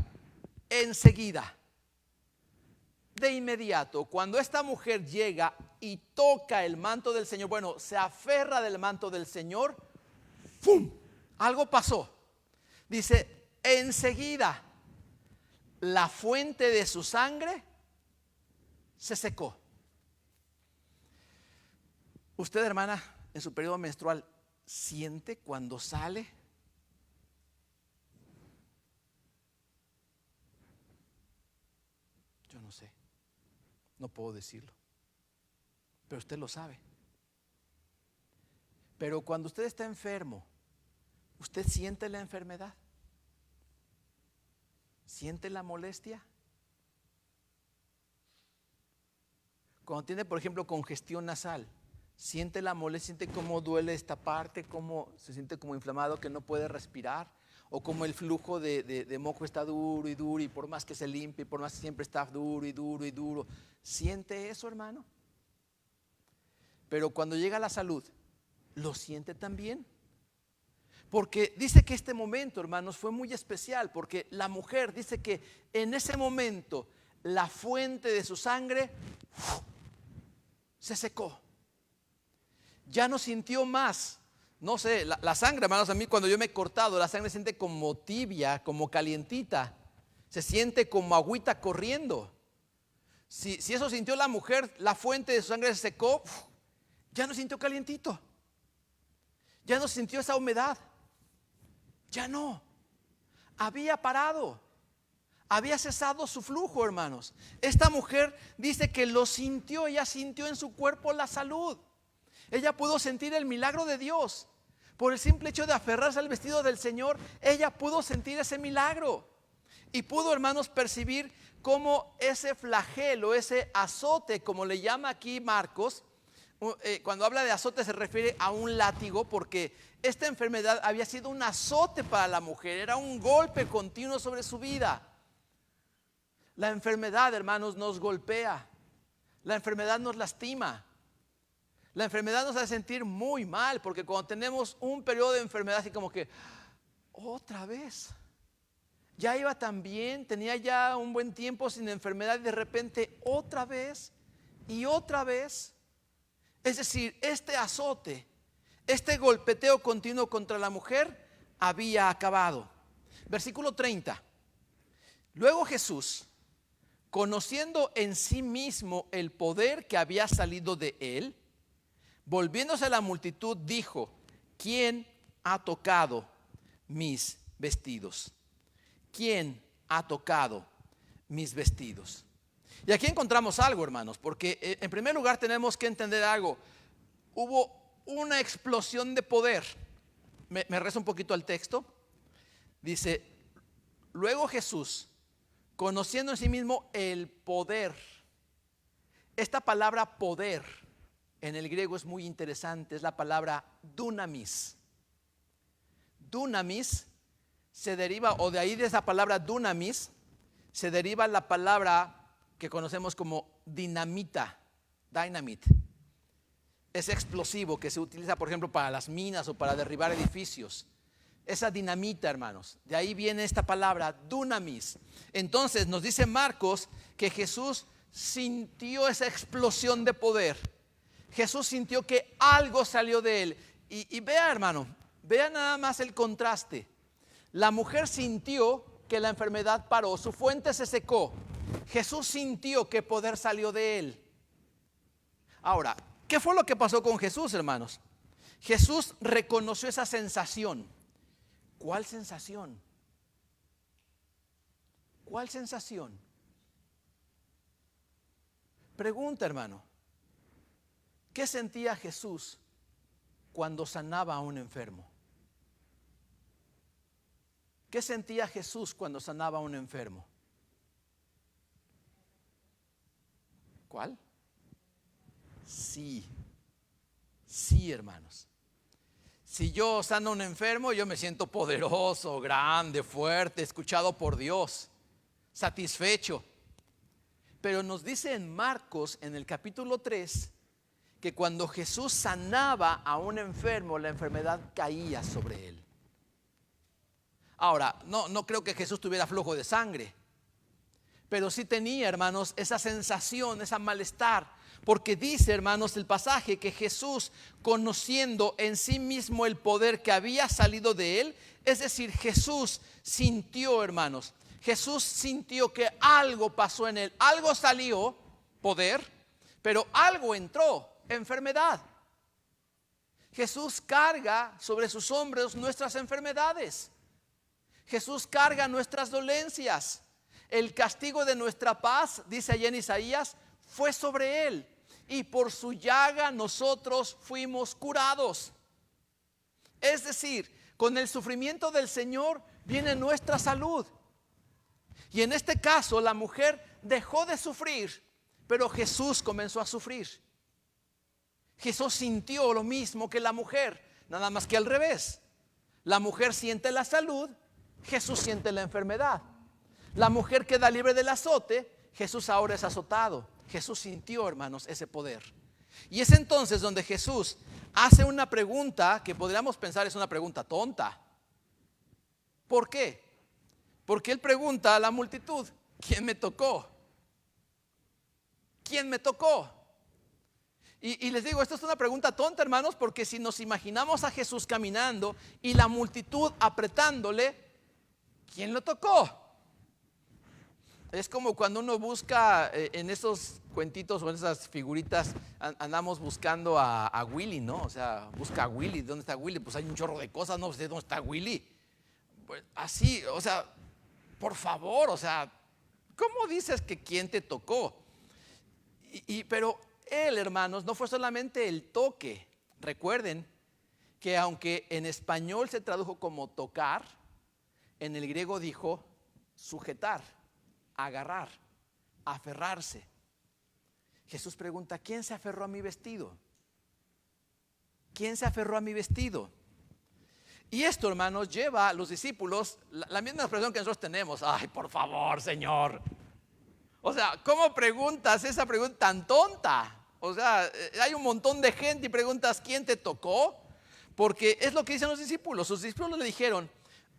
enseguida, de inmediato, cuando esta mujer llega y toca el manto del Señor, bueno, se aferra del manto del Señor, ¡fum! Algo pasó. Dice, enseguida la fuente de su sangre se secó. Usted, hermana, en su periodo menstrual, ¿siente cuando sale? Yo no sé, no puedo decirlo, pero usted lo sabe. Pero cuando usted está enfermo, ¿usted siente la enfermedad? ¿Siente la molestia? Cuando tiene, por ejemplo, congestión nasal, ¿siente la molestia? ¿Siente cómo duele esta parte? ¿Cómo se siente como inflamado que no puede respirar? ¿O como el flujo de moco está duro y por más que se limpie, por más que siempre está duro y duro y duro? ¿Siente eso, hermano? Pero cuando llega la salud, ¿lo siente también? Porque dice que este momento, hermanos, fue muy especial, porque la mujer dice que en ese momento la fuente de su sangre se secó. Ya no sintió más, no sé, la sangre, hermanos, a mí cuando yo me he cortado, la sangre se siente como tibia, como calientita, se siente como agüita corriendo. Si eso sintió la mujer, la fuente de su sangre se secó, ya no sintió calientito, ya no sintió esa humedad, ya no, había parado, había cesado su flujo, hermanos. Esta mujer dice que lo sintió, ella sintió en su cuerpo la salud. Ella pudo sentir el milagro de Dios. Por el simple hecho de aferrarse al vestido del Señor, ella pudo sentir ese milagro. Y pudo, hermanos, percibir cómo ese flagelo, ese azote, como le llama aquí Marcos, cuando habla de azote se refiere a un látigo, porque esta enfermedad había sido un azote para la mujer, era un golpe continuo sobre su vida. La enfermedad, hermanos, nos golpea, la enfermedad nos lastima. La enfermedad nos hace sentir muy mal, porque cuando tenemos un periodo de enfermedad así como que, otra vez, ya iba tan bien, tenía ya un buen tiempo sin enfermedad y de repente otra vez y otra vez. Es decir, este azote, este golpeteo continuo contra la mujer había acabado. Versículo 30. Luego Jesús, conociendo en sí mismo el poder que había salido de él, volviéndose a la multitud, dijo: ¿quién ha tocado mis vestidos? ¿Quién ha tocado mis vestidos? Y aquí encontramos algo, hermanos, porque en primer lugar tenemos que entender algo. Hubo una explosión de poder. Me rezo un poquito al texto. Dice: luego Jesús, conociendo en sí mismo el poder. Esta palabra poder en el griego es muy interesante, es la palabra dunamis. Dunamis se deriva, o de ahí de esa palabra dunamis, se deriva la palabra que conocemos como dinamita, dynamite. Es explosivo que se utiliza, por ejemplo, para las minas o para derribar edificios. Esa dinamita, hermanos, de ahí viene esta palabra dunamis. Entonces nos dice Marcos que Jesús sintió esa explosión de poder. Jesús sintió que algo salió de él. Y vea, hermano, vea nada más el contraste. La mujer sintió que la enfermedad paró, su fuente se secó. Jesús sintió que poder salió de él. Ahora, ¿qué fue lo que pasó con Jesús, hermanos? Jesús reconoció esa sensación. ¿Cuál sensación? ¿Cuál sensación? Pregunta, hermano. ¿Qué sentía Jesús cuando sanaba a un enfermo? ¿Qué sentía Jesús cuando sanaba a un enfermo? ¿Cuál? Sí, sí, hermanos. Si yo sano a un enfermo, yo me siento poderoso, grande, fuerte, escuchado por Dios, satisfecho. Pero nos dice en Marcos, en el capítulo 3, que cuando Jesús sanaba a un enfermo, la enfermedad caía sobre él. Ahora, no creo que Jesús tuviera flujo de sangre, pero sí tenía, hermanos, esa sensación, ese malestar. Porque dice, hermanos, el pasaje que Jesús, conociendo en sí mismo el poder que había salido de él, es decir, Jesús sintió, hermanos, Jesús sintió que algo pasó en él, algo salió, poder, pero algo entró, enfermedad. Jesús carga sobre sus hombros nuestras enfermedades. Jesús carga nuestras dolencias. El castigo de nuestra paz, dice allá en Isaías, fue sobre él, y por su llaga nosotros fuimos curados. Es decir, con el sufrimiento del Señor viene nuestra salud. Y en este caso la mujer dejó de sufrir, pero Jesús comenzó a sufrir. Jesús sintió lo mismo que la mujer, nada más que al revés. La mujer siente la salud, Jesús siente la enfermedad. La mujer queda libre del azote, Jesús ahora es azotado. Jesús sintió, hermanos, ese poder. Y es entonces donde Jesús hace una pregunta que podríamos pensar es una pregunta tonta. ¿Por qué? Porque él pregunta a la multitud, ¿quién me tocó? ¿Quién me tocó? Y les digo, esto es una pregunta tonta, hermanos, porque si nos imaginamos a Jesús caminando y la multitud apretándole, ¿quién lo tocó? Es como cuando uno busca en esos cuentitos o en esas figuritas, andamos buscando a Willy, ¿no? O sea, busca a Willy. ¿Dónde está Willy? Pues hay un chorro de cosas, no sé dónde está Willy. Pues así, o sea, por favor, o sea, ¿cómo dices que quién te tocó? Pero él, hermanos, no fue solamente el toque. Recuerden que aunque en español se tradujo como tocar, en el griego dijo sujetar, agarrar, aferrarse. Jesús pregunta, ¿quién se aferró a mi vestido? ¿Quién se aferró a mi vestido? Y esto, hermanos, lleva a los discípulos la misma expresión que nosotros tenemos. Ay, por favor, Señor. O sea, ¿cómo preguntas esa pregunta tan tonta? O sea, hay un montón de gente y preguntas, ¿quién te tocó? Porque es lo que dicen los discípulos. Sus discípulos le dijeron,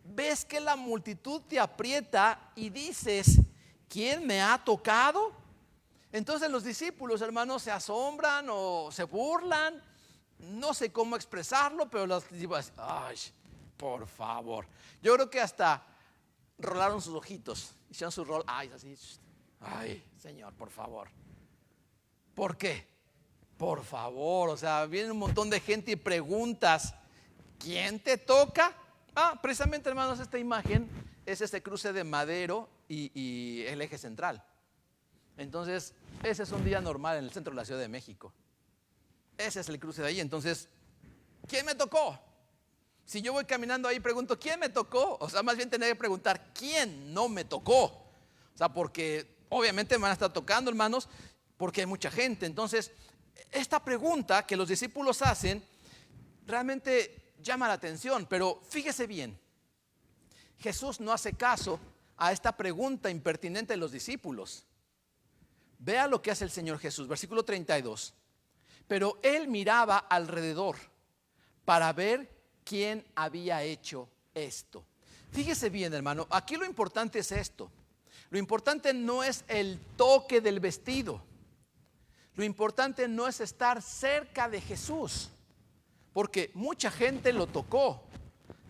ves que la multitud te aprieta y dices, ¿quién me ha tocado? Entonces los discípulos, hermanos, se asombran o se burlan. No sé cómo expresarlo, pero los discípulos, ay, por favor. Yo creo que hasta rolaron sus ojitos, hicieron su rol, ay, así. Ay, Señor, por favor. ¿Por qué? Por favor, o sea, viene un montón de gente y preguntas, ¿quién te toca? Precisamente, hermanos, esta imagen es este cruce de Madero y el eje central. Entonces, ese es un día normal en el centro de la Ciudad de México. Ese es el cruce de ahí. Entonces, ¿quién me tocó? Si yo voy caminando ahí y pregunto, ¿quién me tocó? O sea, más bien tendría que preguntar, ¿quién no me tocó? O sea, porque obviamente me van a estar tocando, hermanos, porque hay mucha gente. Entonces, esta pregunta que los discípulos hacen realmente llama la atención, pero fíjese bien, Jesús no hace caso a esta pregunta impertinente de los discípulos. Vea lo que hace el Señor Jesús, versículo 32. Pero él miraba alrededor para ver quién había hecho esto. Fíjese bien, hermano, aquí lo importante es esto. Lo importante no es el toque del vestido. Lo importante no es estar cerca de Jesús, porque mucha gente lo tocó.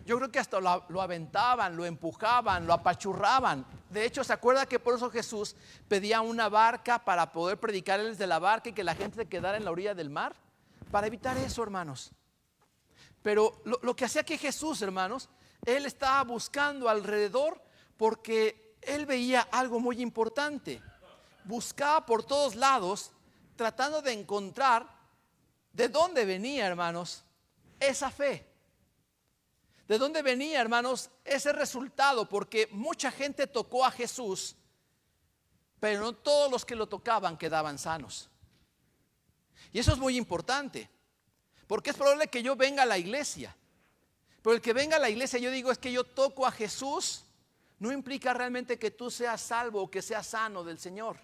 Yo creo que hasta lo aventaban, lo empujaban, lo apachurraban. De hecho, ¿se acuerda que por eso Jesús pedía una barca para poder predicar desde la barca y que la gente se quedara en la orilla del mar? Para evitar eso, hermanos. Pero lo que hacía que Jesús, hermanos, él estaba buscando alrededor porque él veía algo muy importante. Buscaba por todos lados tratando de encontrar de dónde venía, hermanos, esa fe. ¿De dónde venía, hermanos, ese resultado? Porque mucha gente tocó a Jesús, pero no todos los que lo tocaban quedaban sanos. Y eso es muy importante, porque es probable que yo venga a la iglesia, pero el que venga a la iglesia, yo digo, es que yo toco a Jesús, no implica realmente que tú seas salvo o que seas sano del Señor.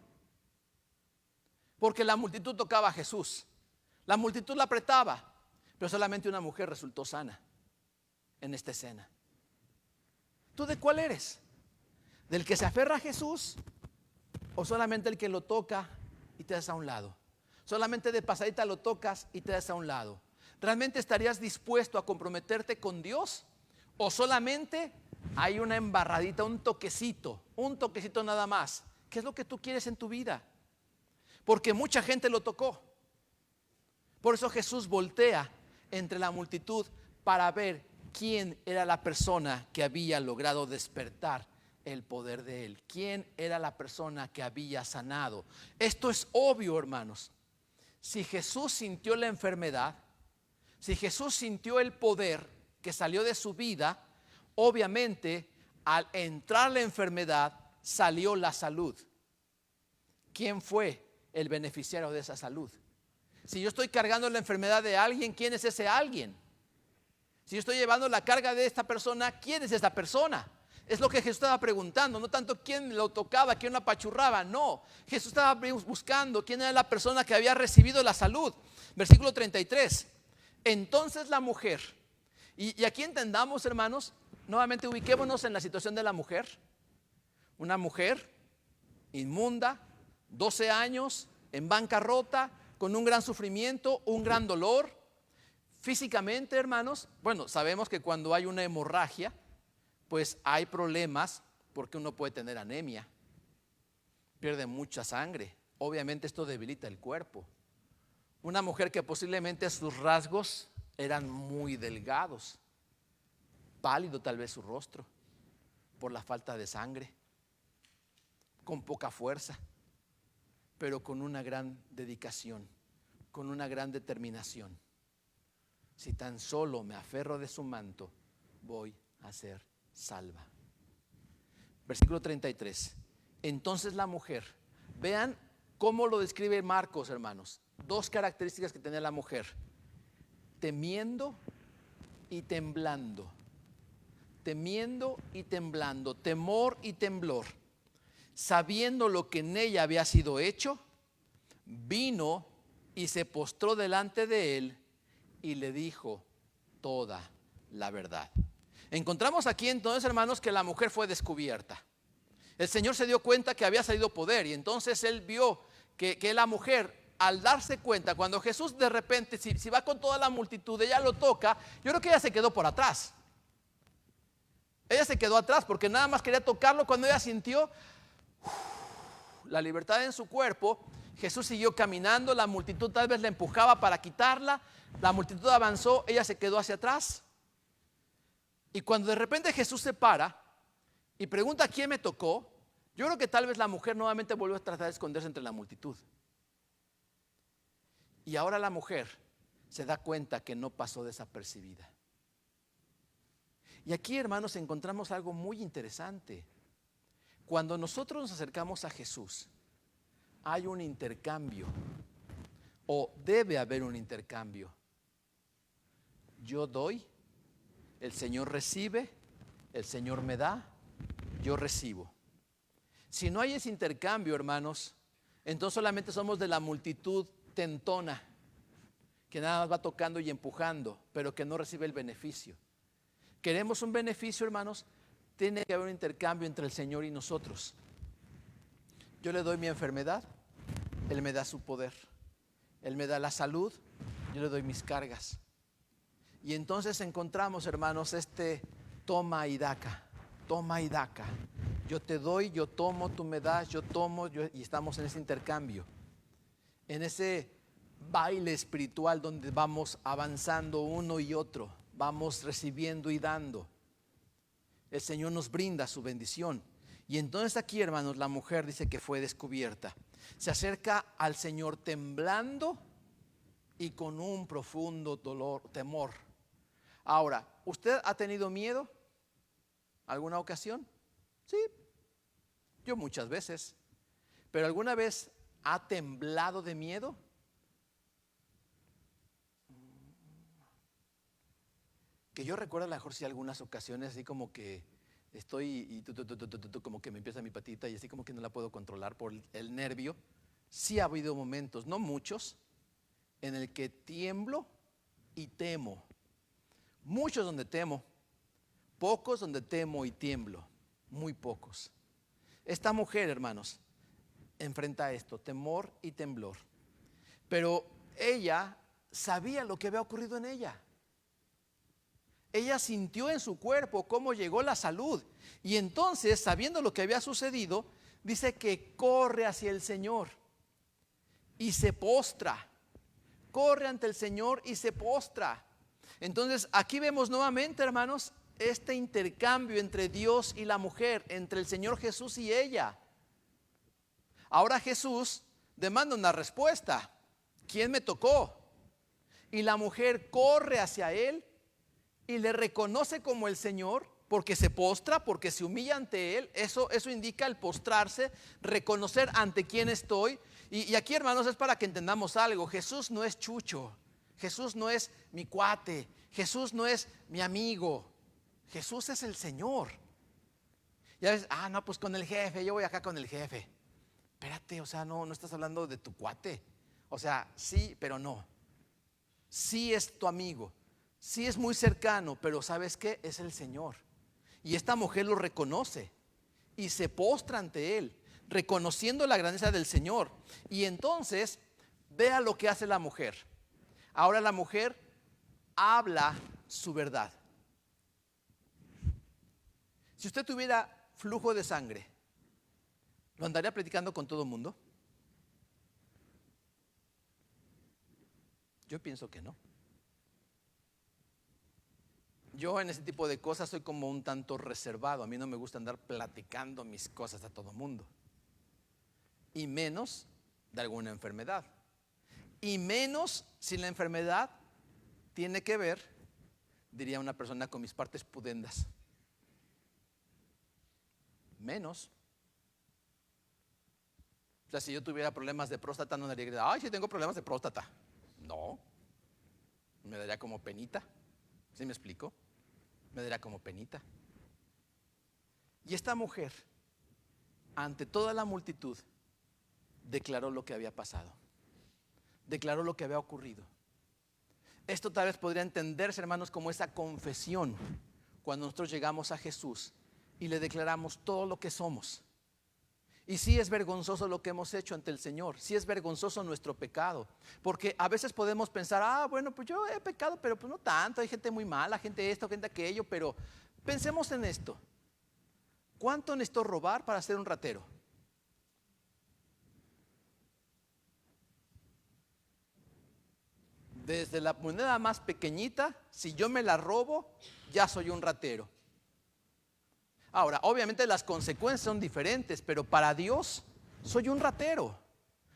Porque la multitud tocaba a Jesús, la multitud la apretaba, pero solamente una mujer resultó sana en esta escena. ¿Tú de cuál eres? ¿Del que se aferra a Jesús o solamente el que lo toca y te das a un lado? Solamente de pasadita lo tocas y te das a un lado. ¿Realmente estarías dispuesto a comprometerte con Dios o solamente hay una embarradita, un toquecito nada más? ¿Qué es lo que tú quieres en tu vida? Porque mucha gente lo tocó. Por eso Jesús voltea entre la multitud para ver quién era la persona que había logrado despertar el poder de él. ¿Quién era la persona que había sanado? Esto es obvio, hermanos. Si Jesús sintió la enfermedad, si Jesús sintió el poder que salió de su vida, obviamente al entrar la enfermedad salió la salud. ¿Quién fue el beneficiario de esa salud? Si yo estoy cargando la enfermedad de alguien, ¿quién es ese alguien? Si yo estoy llevando la carga de esta persona, ¿quién es esta persona? Es lo que Jesús estaba preguntando, no tanto quién lo tocaba, quién lo apachurraba, no. Jesús estaba buscando quién era la persona que había recibido la salud. Versículo 33. Entonces la mujer, y aquí entendamos, hermanos, nuevamente ubiquémonos en la situación de la mujer. Una mujer inmunda, 12 años, en bancarrota, con un gran sufrimiento, un gran dolor. Físicamente, hermanos, bueno, sabemos que cuando hay una hemorragia, pues hay problemas porque uno puede tener anemia, pierde mucha sangre. Obviamente esto debilita el cuerpo. Una mujer que posiblemente sus rasgos eran muy delgados, pálido tal vez su rostro por la falta de sangre, con poca fuerza, pero con una gran dedicación, con una gran determinación. Si tan solo me aferro de su manto, voy a ser salva. Versículo 33. Entonces la mujer, vean cómo lo describe Marcos, hermanos. Dos características que tenía la mujer: temiendo y temblando. Temiendo y temblando, temor y temblor. Sabiendo lo que en ella había sido hecho, vino y se postró delante de él y le dijo toda la verdad. Encontramos aquí entonces, hermanos, que la mujer fue descubierta. El Señor se dio cuenta que había salido poder, y entonces él vio que la mujer, al darse cuenta, cuando Jesús de repente, si va con toda la multitud, ella lo toca, yo creo que ella se quedó por atrás. Ella se quedó atrás porque nada más quería tocarlo. Cuando ella sintió la libertad en su cuerpo, Jesús siguió caminando, la multitud tal vez la empujaba para quitarla, la multitud avanzó, ella se quedó hacia atrás. Y cuando de repente Jesús se para y pregunta quién me tocó, yo creo que tal vez la mujer nuevamente volvió a tratar de esconderse entre la multitud. Y ahora la mujer se da cuenta que no pasó desapercibida. Y aquí, hermanos, encontramos algo muy interesante. Cuando nosotros nos acercamos a Jesús, hay un intercambio, o debe haber un intercambio. Yo doy, el Señor recibe, el Señor me da, yo recibo. Si no hay ese intercambio, hermanos, entonces solamente somos de la multitud tentona, que nada más va tocando y empujando, pero que no recibe el beneficio. ¿Queremos un beneficio, hermanos? Tiene que haber un intercambio entre el Señor y nosotros. Yo le doy mi enfermedad, Él me da su poder. Él me da la salud, yo le doy mis cargas. Y entonces encontramos, hermanos, este toma y daca, toma y daca. Yo te doy, yo tomo, tú me das, yo tomo, y estamos en ese intercambio. En ese baile espiritual donde vamos avanzando uno y otro, vamos recibiendo y dando. El Señor nos brinda su bendición. Y entonces aquí, hermanos, la mujer dice que fue descubierta. Se acerca al Señor temblando y con un profundo dolor, temor. Ahora, ¿usted ha tenido miedo alguna ocasión? Sí, yo muchas veces. ¿Pero alguna vez ha temblado de miedo? Que yo recuerdo a lo mejor sí algunas ocasiones así como que estoy y como que me empieza mi patita y así como que no la puedo controlar por el nervio. Sí ha habido momentos, no muchos, en el que tiemblo y temo. Muchos donde temo, pocos donde temo y tiemblo, muy pocos. Esta mujer, hermanos, enfrenta esto, temor y temblor. Pero ella sabía lo que había ocurrido en ella. Ella sintió en su cuerpo cómo llegó la salud. Y entonces, sabiendo lo que había sucedido, dice que corre hacia el Señor y se postra. Corre ante el Señor y se postra. Entonces, aquí vemos nuevamente, hermanos, este intercambio entre Dios y la mujer, entre el Señor Jesús y ella. Ahora Jesús demanda una respuesta. ¿Quién me tocó? Y la mujer corre hacia él y le reconoce como el Señor, porque se postra, porque se humilla ante él. Eso indica el postrarse, reconocer ante quién estoy. Y aquí, hermanos, es para que entendamos algo. Jesús no es Chucho, Jesús no es mi cuate, Jesús no es mi amigo, Jesús es el Señor. Ya ves, no, pues con el jefe, yo voy acá con el jefe. Espérate, o sea, no estás hablando de tu cuate. O sea, sí, pero no. Sí es tu amigo, sí es muy cercano, pero ¿sabes qué? Es el Señor. Y esta mujer lo reconoce y se postra ante él, reconociendo la grandeza del Señor. Y entonces, vea lo que hace la mujer. Ahora la mujer habla su verdad. Si usted tuviera flujo de sangre, ¿lo andaría platicando con todo el mundo? Yo pienso que no. Yo en ese tipo de cosas soy como un tanto reservado. A mí no me gusta andar platicando mis cosas a todo el mundo. Y menos de alguna enfermedad. Y menos si la enfermedad tiene que ver, diría una persona, con mis partes pudendas. Menos. O sea, si yo tuviera problemas de próstata, no diría, ay, sí tengo problemas de próstata. No. Me daría como penita. ¿Sí me explico? Me daría como penita. Y esta mujer, ante toda la multitud, declaró lo que había pasado. Declaró lo que había ocurrido. Esto tal vez podría entenderse, hermanos, como esa confesión cuando nosotros llegamos a Jesús y le declaramos todo lo que somos. Y sí es vergonzoso lo que hemos hecho ante el Señor, sí es vergonzoso nuestro pecado, porque a veces podemos pensar, bueno, pues yo he pecado, pero pues no tanto, hay gente muy mala, gente esto, gente aquello, pero pensemos en esto. ¿Cuánto necesito robar para ser un ratero? Desde la moneda más pequeñita, si yo me la robo, ya soy un ratero. Ahora, obviamente las consecuencias son diferentes, pero para Dios soy un ratero.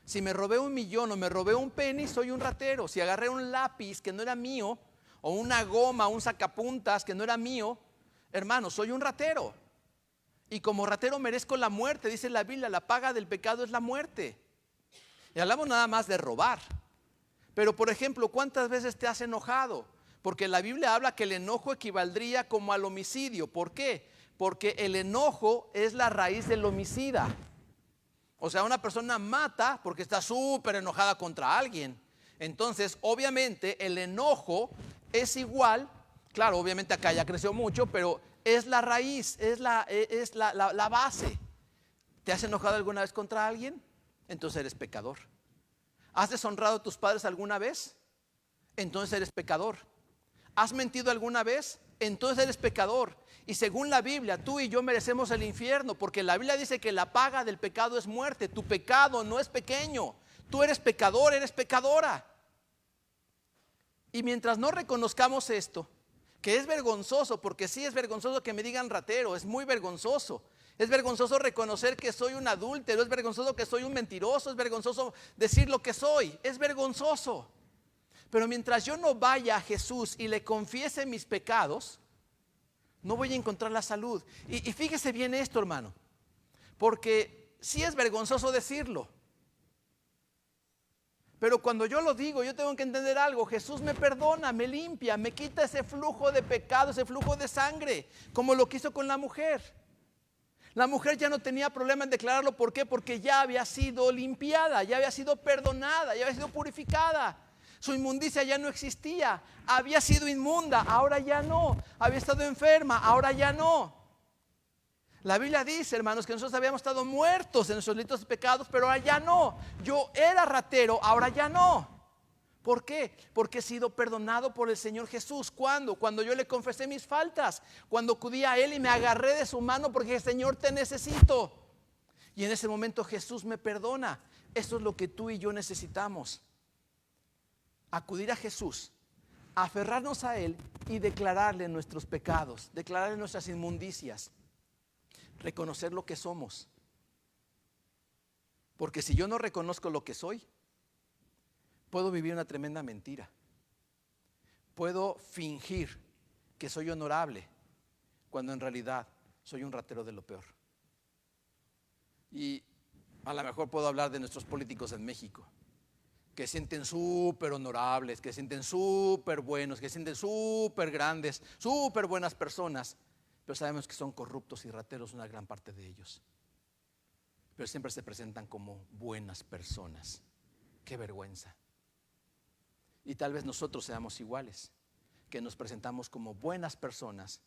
Si me robé 1,000,000 o me robé un penny, soy un ratero. Si agarré un lápiz que no era mío, o una goma, un sacapuntas que no era mío, hermano, soy un ratero. Y como ratero merezco la muerte, dice la Biblia, la paga del pecado es la muerte. Y hablamos nada más de robar. Pero por ejemplo, ¿cuántas veces te has enojado? Porque la Biblia habla que el enojo equivaldría como al homicidio. ¿Por qué? Porque el enojo es la raíz del homicida. O sea, una persona mata porque está súper enojada contra alguien. Entonces, obviamente, el enojo es igual. Claro, obviamente acá ya creció mucho, pero es la raíz, es la base. ¿Te has enojado alguna vez contra alguien? Entonces eres pecador. ¿Has deshonrado a tus padres alguna vez? Entonces eres pecador. ¿Has mentido alguna vez? Entonces eres pecador. Y según la Biblia, tú y yo merecemos el infierno, porque la Biblia dice que la paga del pecado es muerte. Tu pecado no es pequeño. Tú eres pecador, eres pecadora. Y mientras no reconozcamos esto, que es vergonzoso, porque sí es vergonzoso que me digan ratero, es muy vergonzoso. Es vergonzoso reconocer que soy un adúltero, es vergonzoso que soy un mentiroso, es vergonzoso decir lo que soy, es vergonzoso. Pero mientras yo no vaya a Jesús y le confiese mis pecados, no voy a encontrar la salud. Y fíjese bien esto, hermano, porque sí es vergonzoso decirlo. Pero cuando yo lo digo, yo tengo que entender algo. Jesús me perdona, me limpia, me quita ese flujo de pecado, ese flujo de sangre, como lo que hizo con la mujer. La mujer ya no tenía problema en declararlo. ¿Por qué? Porque ya había sido limpiada, ya había sido perdonada, ya había sido purificada. Su inmundicia ya no existía. Había sido inmunda, ahora ya no. Había estado enferma, ahora ya no. La Biblia dice, hermanos, que nosotros habíamos estado muertos en nuestros delitos y pecados, pero ahora ya no. Yo era ratero, ahora ya no. ¿Por qué? Porque he sido perdonado por el Señor Jesús. ¿Cuándo? Cuando yo le confesé mis faltas. Cuando acudí a Él y me agarré de su mano porque Señor, te necesito. Y en ese momento Jesús me perdona. Eso es lo que tú y yo necesitamos. Acudir a Jesús, aferrarnos a Él y declararle nuestros pecados, declararle nuestras inmundicias, reconocer lo que somos. Porque si yo no reconozco lo que soy, puedo vivir una tremenda mentira. Puedo fingir que soy honorable cuando en realidad soy un ratero de lo peor. Y a lo mejor puedo hablar de nuestros políticos en México, que se sienten súper honorables, que se sienten súper buenos, que se sienten súper grandes, súper buenas personas, pero sabemos que son corruptos y rateros una gran parte de ellos. Pero siempre se presentan como buenas personas. ¡Qué vergüenza! Y tal vez nosotros seamos iguales, que nos presentamos como buenas personas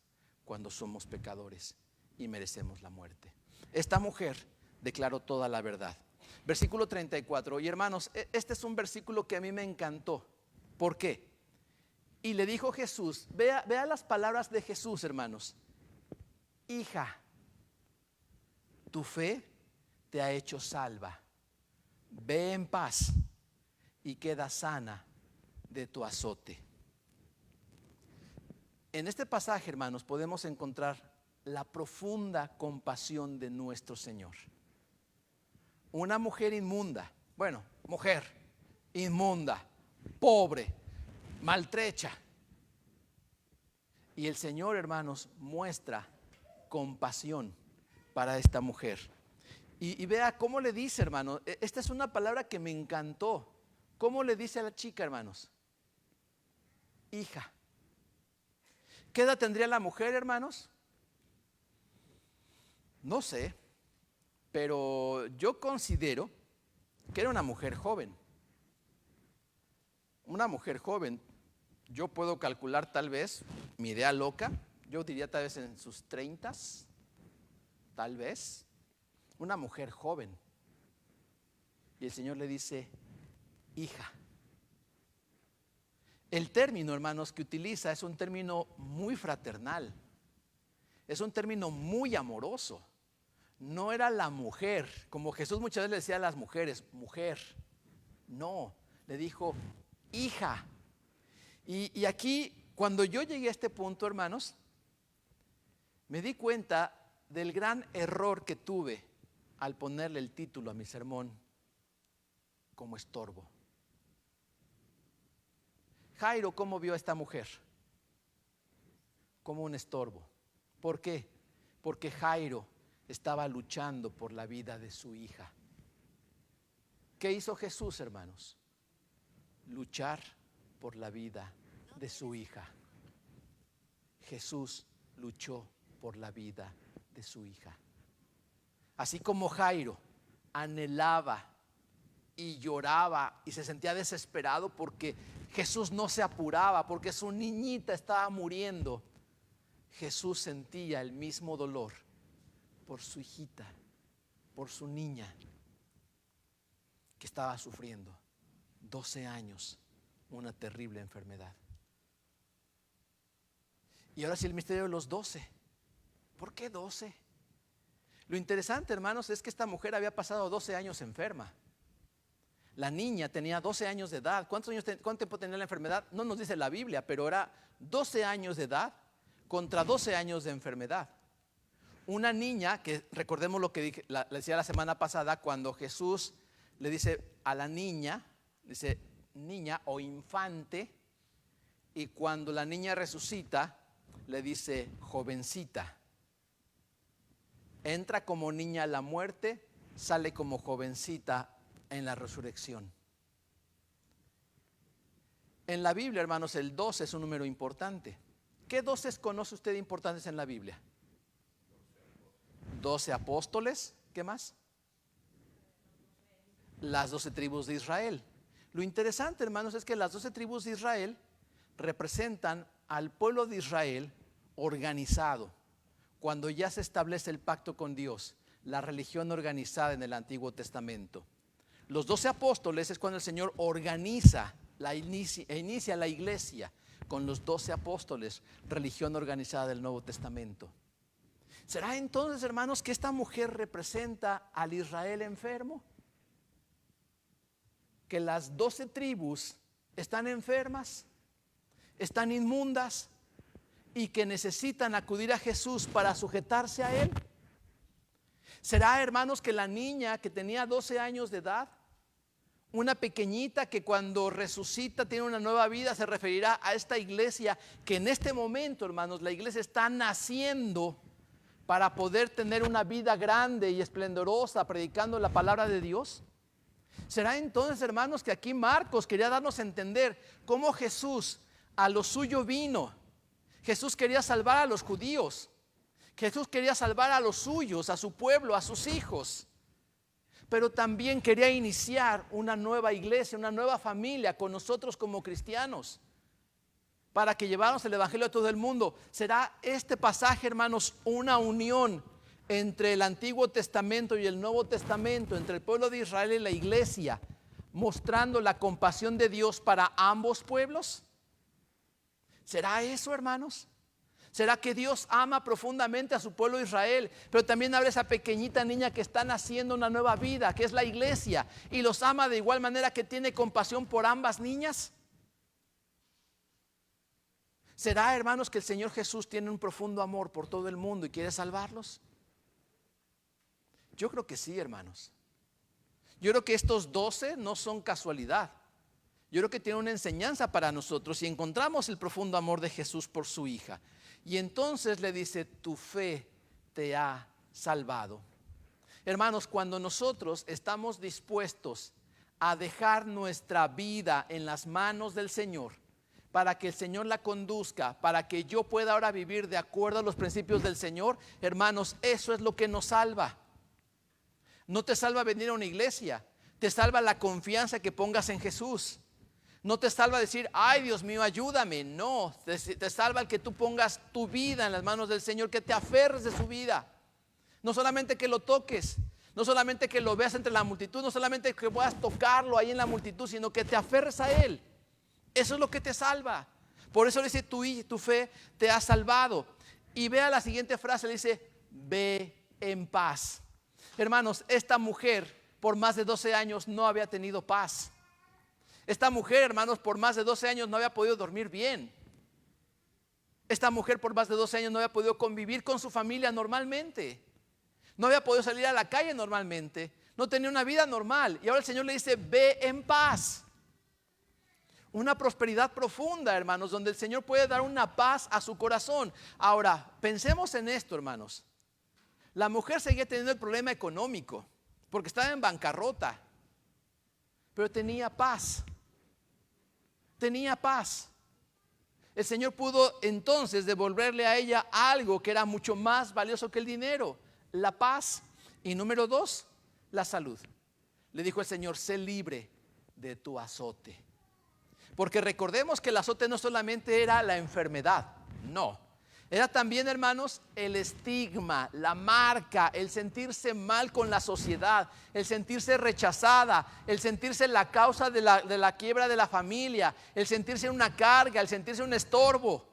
cuando somos pecadores y merecemos la muerte. Esta mujer declaró toda la verdad. Versículo 34. Y hermanos, este es un versículo que a mí me encantó. ¿Por qué? Y le dijo Jesús, vea las palabras de Jesús, hermanos. Hija, tu fe te ha hecho salva. Ve en paz y queda sana de tu azote. En este pasaje, hermanos, podemos encontrar la profunda compasión de nuestro Señor. Una mujer inmunda, mujer inmunda, pobre, maltrecha. Y el Señor, hermanos, muestra compasión para esta mujer. Y vea cómo le dice, hermano, esta es una palabra que me encantó. ¿Cómo le dice a la chica, hermanos? Hija. ¿Qué edad tendría la mujer, hermanos? No sé, pero yo considero que era una mujer joven. Una mujer joven. Yo puedo calcular tal vez, mi idea loca, yo diría tal vez en sus 30s, tal vez. Una mujer joven. Y el Señor le dice, hija. El término, hermanos, que utiliza es un término muy fraternal. Es un término muy amoroso. No era la mujer, como Jesús muchas veces le decía a las mujeres, mujer. No, le dijo, hija. Y aquí, cuando yo llegué a este punto, hermanos, me di cuenta del gran error que tuve al ponerle el título a mi sermón como estorbo. Jairo, ¿cómo vio a esta mujer? Como un estorbo. ¿Por qué? Porque Jairo estaba luchando por la vida de su hija. ¿Qué hizo Jesús, hermanos? Luchar por la vida de su hija. Jesús luchó por la vida de su hija. Así como Jairo anhelaba y lloraba y se sentía desesperado porque Jesús no se apuraba, porque su niñita estaba muriendo, Jesús sentía el mismo dolor por su hijita, por su niña que estaba sufriendo 12 años una terrible enfermedad. Y ahora sí el misterio de los 12. ¿Por qué 12? Lo interesante, hermanos, es que esta mujer había pasado 12 años enferma. La niña tenía 12 años de edad. ¿Cuánto tiempo tenía la enfermedad? No nos dice la Biblia, pero era 12 años de edad contra 12 años de enfermedad. Una niña, que recordemos lo que le decía la semana pasada, cuando Jesús le dice a la niña, dice niña o infante, y cuando la niña resucita, le dice jovencita. Entra como niña a la muerte, sale como jovencita en la resurrección. En la Biblia, hermanos, el 12 es un número importante. ¿Qué 12 conoce usted importantes en la Biblia? 12 apóstoles. ¿Qué más? Las 12 tribus de Israel. Lo interesante, hermanos, es que las 12 tribus de Israel representan al pueblo de Israel organizado. Cuando ya se establece el pacto con Dios, la religión organizada en el Antiguo Testamento. Los 12 apóstoles es cuando el Señor organiza, inicia la iglesia con los 12 apóstoles, religión organizada del Nuevo Testamento. ¿Será entonces, hermanos, que esta mujer representa al Israel enfermo? Que las 12 tribus están enfermas, están inmundas y que necesitan acudir a Jesús para sujetarse a Él. ¿Será, hermanos, que la niña que tenía 12 años de edad, una pequeñita que cuando resucita tiene una nueva vida, se referirá a esta iglesia que en este momento, hermanos, la iglesia está naciendo para poder tener una vida grande y esplendorosa predicando la palabra de Dios? ¿Será entonces, hermanos, que aquí Marcos quería darnos a entender cómo Jesús a lo suyo vino? Jesús quería salvar a los judíos. Jesús quería salvar a los suyos, a su pueblo, a sus hijos. Pero también quería iniciar una nueva iglesia, una nueva familia con nosotros como cristianos. para que lleváramos el evangelio a todo el mundo. Será este pasaje, hermanos, una unión entre el Antiguo Testamento y el Nuevo Testamento, entre el pueblo de Israel y la iglesia, mostrando la compasión de Dios para ambos pueblos. ¿Será eso, hermanos? ¿Será que Dios ama profundamente a su pueblo de Israel, pero también habla esa pequeñita niña que está naciendo una nueva vida, que es la iglesia, y los ama de igual manera que tiene compasión por ambas niñas? ¿Será, hermanos, que el Señor Jesús tiene un profundo amor por todo el mundo y quiere salvarlos? Yo creo que sí, hermanos. Yo creo que estos 12 no son casualidad. Yo creo que tienen una enseñanza para nosotros y encontramos el profundo amor de Jesús por su hija. Y entonces le dice, tu fe te ha salvado. Hermanos, cuando nosotros estamos dispuestos a dejar nuestra vida en las manos del Señor, para que el Señor la conduzca, para que yo pueda ahora vivir de acuerdo a los principios del Señor, hermanos, eso es lo que nos salva. No te salva venir a una iglesia, te salva la confianza que pongas en Jesús. No te salva decir, ay Dios mío, ayúdame. No, te salva el que tú pongas tu vida en las manos del Señor, que te aferres de su vida. No solamente que lo toques, no solamente que lo veas entre la multitud, no solamente que puedas tocarlo ahí en la multitud, sino que te aferres a Él. Eso es lo que te salva. Por eso le dice, tu fe te ha salvado. Y vea la siguiente frase, le dice, ve en paz. Hermanos, esta mujer por más de 12 años no había tenido paz. Esta mujer, hermanos, por más de 12 años no había podido dormir bien. Esta mujer por más de 12 años no había podido convivir con su familia normalmente. No había podido salir a la calle normalmente. No tenía una vida normal. Y ahora el Señor le dice, ve en paz. Una prosperidad profunda, hermanos, donde el Señor puede dar una paz a su corazón. Ahora, pensemos en esto, hermanos. La mujer seguía teniendo el problema económico, porque estaba en bancarrota, pero tenía paz. Tenía paz. El Señor pudo entonces devolverle a ella algo que era mucho más valioso que el dinero, la paz. Y número 2, la salud. Le dijo el Señor, sé libre de tu azote. Porque recordemos que el azote no solamente era la enfermedad, no. Era también, hermanos, el estigma, la marca, el sentirse mal con la sociedad, el sentirse rechazada, el sentirse la causa de la quiebra de la familia, el sentirse una carga, el sentirse un estorbo.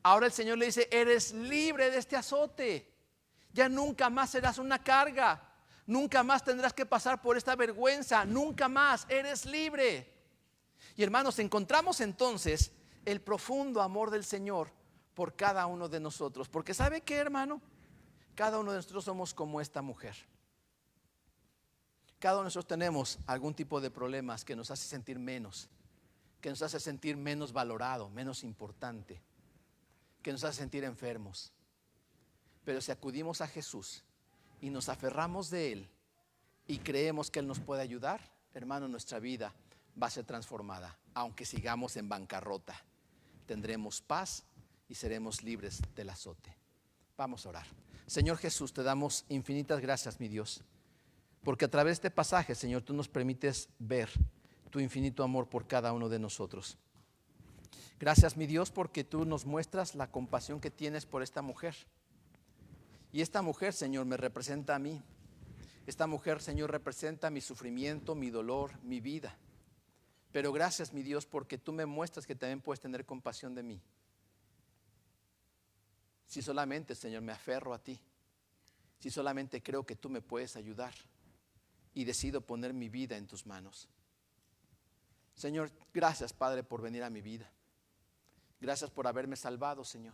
Ahora el Señor le dice, eres libre de este azote. Ya nunca más serás una carga. Nunca más tendrás que pasar por esta vergüenza. Nunca más, eres libre. Y hermanos, encontramos entonces el profundo amor del Señor por cada uno de nosotros. Porque ¿sabe qué, hermano? Cada uno de nosotros somos como esta mujer. Cada uno de nosotros tenemos algún tipo de problemas que nos hace sentir menos, que nos hace sentir menos valorado, menos importante, que nos hace sentir enfermos. Pero si acudimos a Jesús y nos aferramos de Él y creemos que Él nos puede ayudar, hermano, nuestra vida va a ser transformada. Aunque sigamos en bancarrota, tendremos paz y seremos libres del azote. Vamos a orar. Señor Jesús, te damos infinitas gracias, mi Dios, porque a través de este pasaje, Señor, tú nos permites ver tu infinito amor por cada uno de nosotros. Gracias, mi Dios, porque tú nos muestras la compasión que tienes por esta mujer. Y esta mujer, Señor, me representa a mí. Esta mujer, Señor, representa mi sufrimiento, mi dolor, mi vida. Pero gracias, mi Dios, porque tú me muestras que también puedes tener compasión de mí. Si solamente, Señor, me aferro a ti. Si solamente creo que tú me puedes ayudar y decido poner mi vida en tus manos. Señor, gracias, Padre, por venir a mi vida. Gracias por haberme salvado, Señor.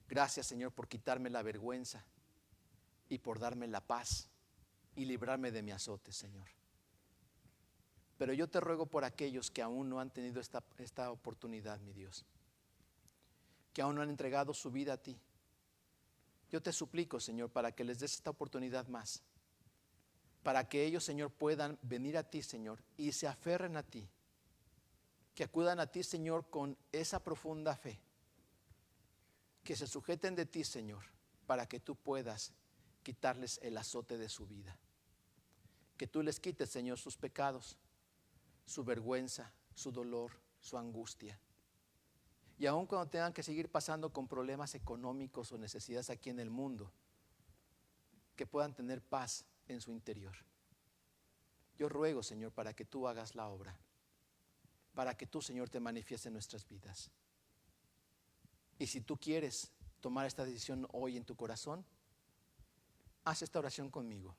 Gracias, Señor, por quitarme la vergüenza y por darme la paz y librarme de mi azote, Señor. Pero yo te ruego por aquellos que aún no han tenido esta oportunidad, mi Dios, que aún no han entregado su vida a ti. Yo te suplico, Señor, para que les des esta oportunidad más, para que ellos, Señor, puedan venir a ti, Señor, y se aferren a ti, que acudan a ti, Señor, con esa profunda fe, que se sujeten de ti, Señor, para que tú puedas quitarles el azote de su vida, que tú les quites, Señor, sus pecados, su vergüenza, su dolor, su angustia, Y aun cuando tengan que seguir pasando con problemas económicos o necesidades aquí en el mundo, que puedan tener paz en su interior. Yo ruego, Señor, para que tú hagas la obra, para que tú, Señor, te manifiestes en nuestras vidas. Y si tú quieres tomar esta decisión hoy en tu corazón, haz esta oración conmigo.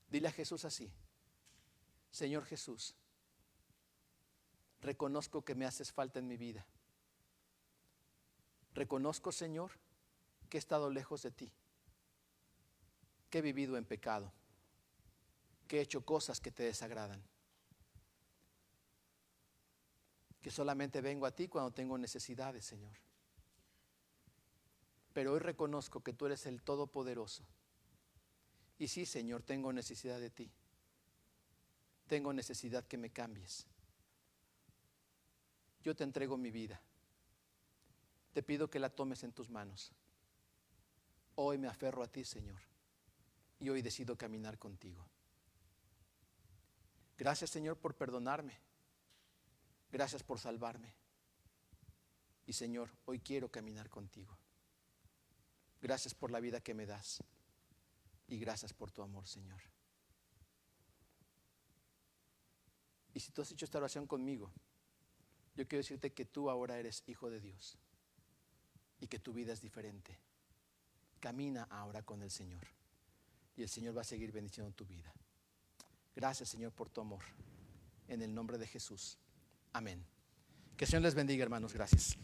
Dile a Jesús así: Señor Jesús, reconozco que me haces falta en mi vida. Reconozco, Señor, que he estado lejos de ti, que he vivido en pecado, que he hecho cosas que te desagradan, que solamente vengo a ti cuando tengo necesidades, Señor. Pero hoy reconozco que tú eres el Todopoderoso. Y sí, Señor, tengo necesidad de ti. Tengo necesidad que me cambies. Yo te entrego mi vida. Te pido que la tomes en tus manos. Hoy me aferro a ti, Señor, y hoy decido caminar contigo. Gracias, Señor, por perdonarme. Gracias por salvarme. Y, Señor, hoy quiero caminar contigo. Gracias por la vida que me das. Y gracias por tu amor, Señor. Y si tú has hecho esta oración conmigo, yo quiero decirte que tú ahora eres hijo de Dios y que tu vida es diferente. Camina ahora con el Señor y el Señor va a seguir bendiciendo tu vida. Gracias, Señor, por tu amor. En el nombre de Jesús. Amén. Que el Señor les bendiga, hermanos. Gracias.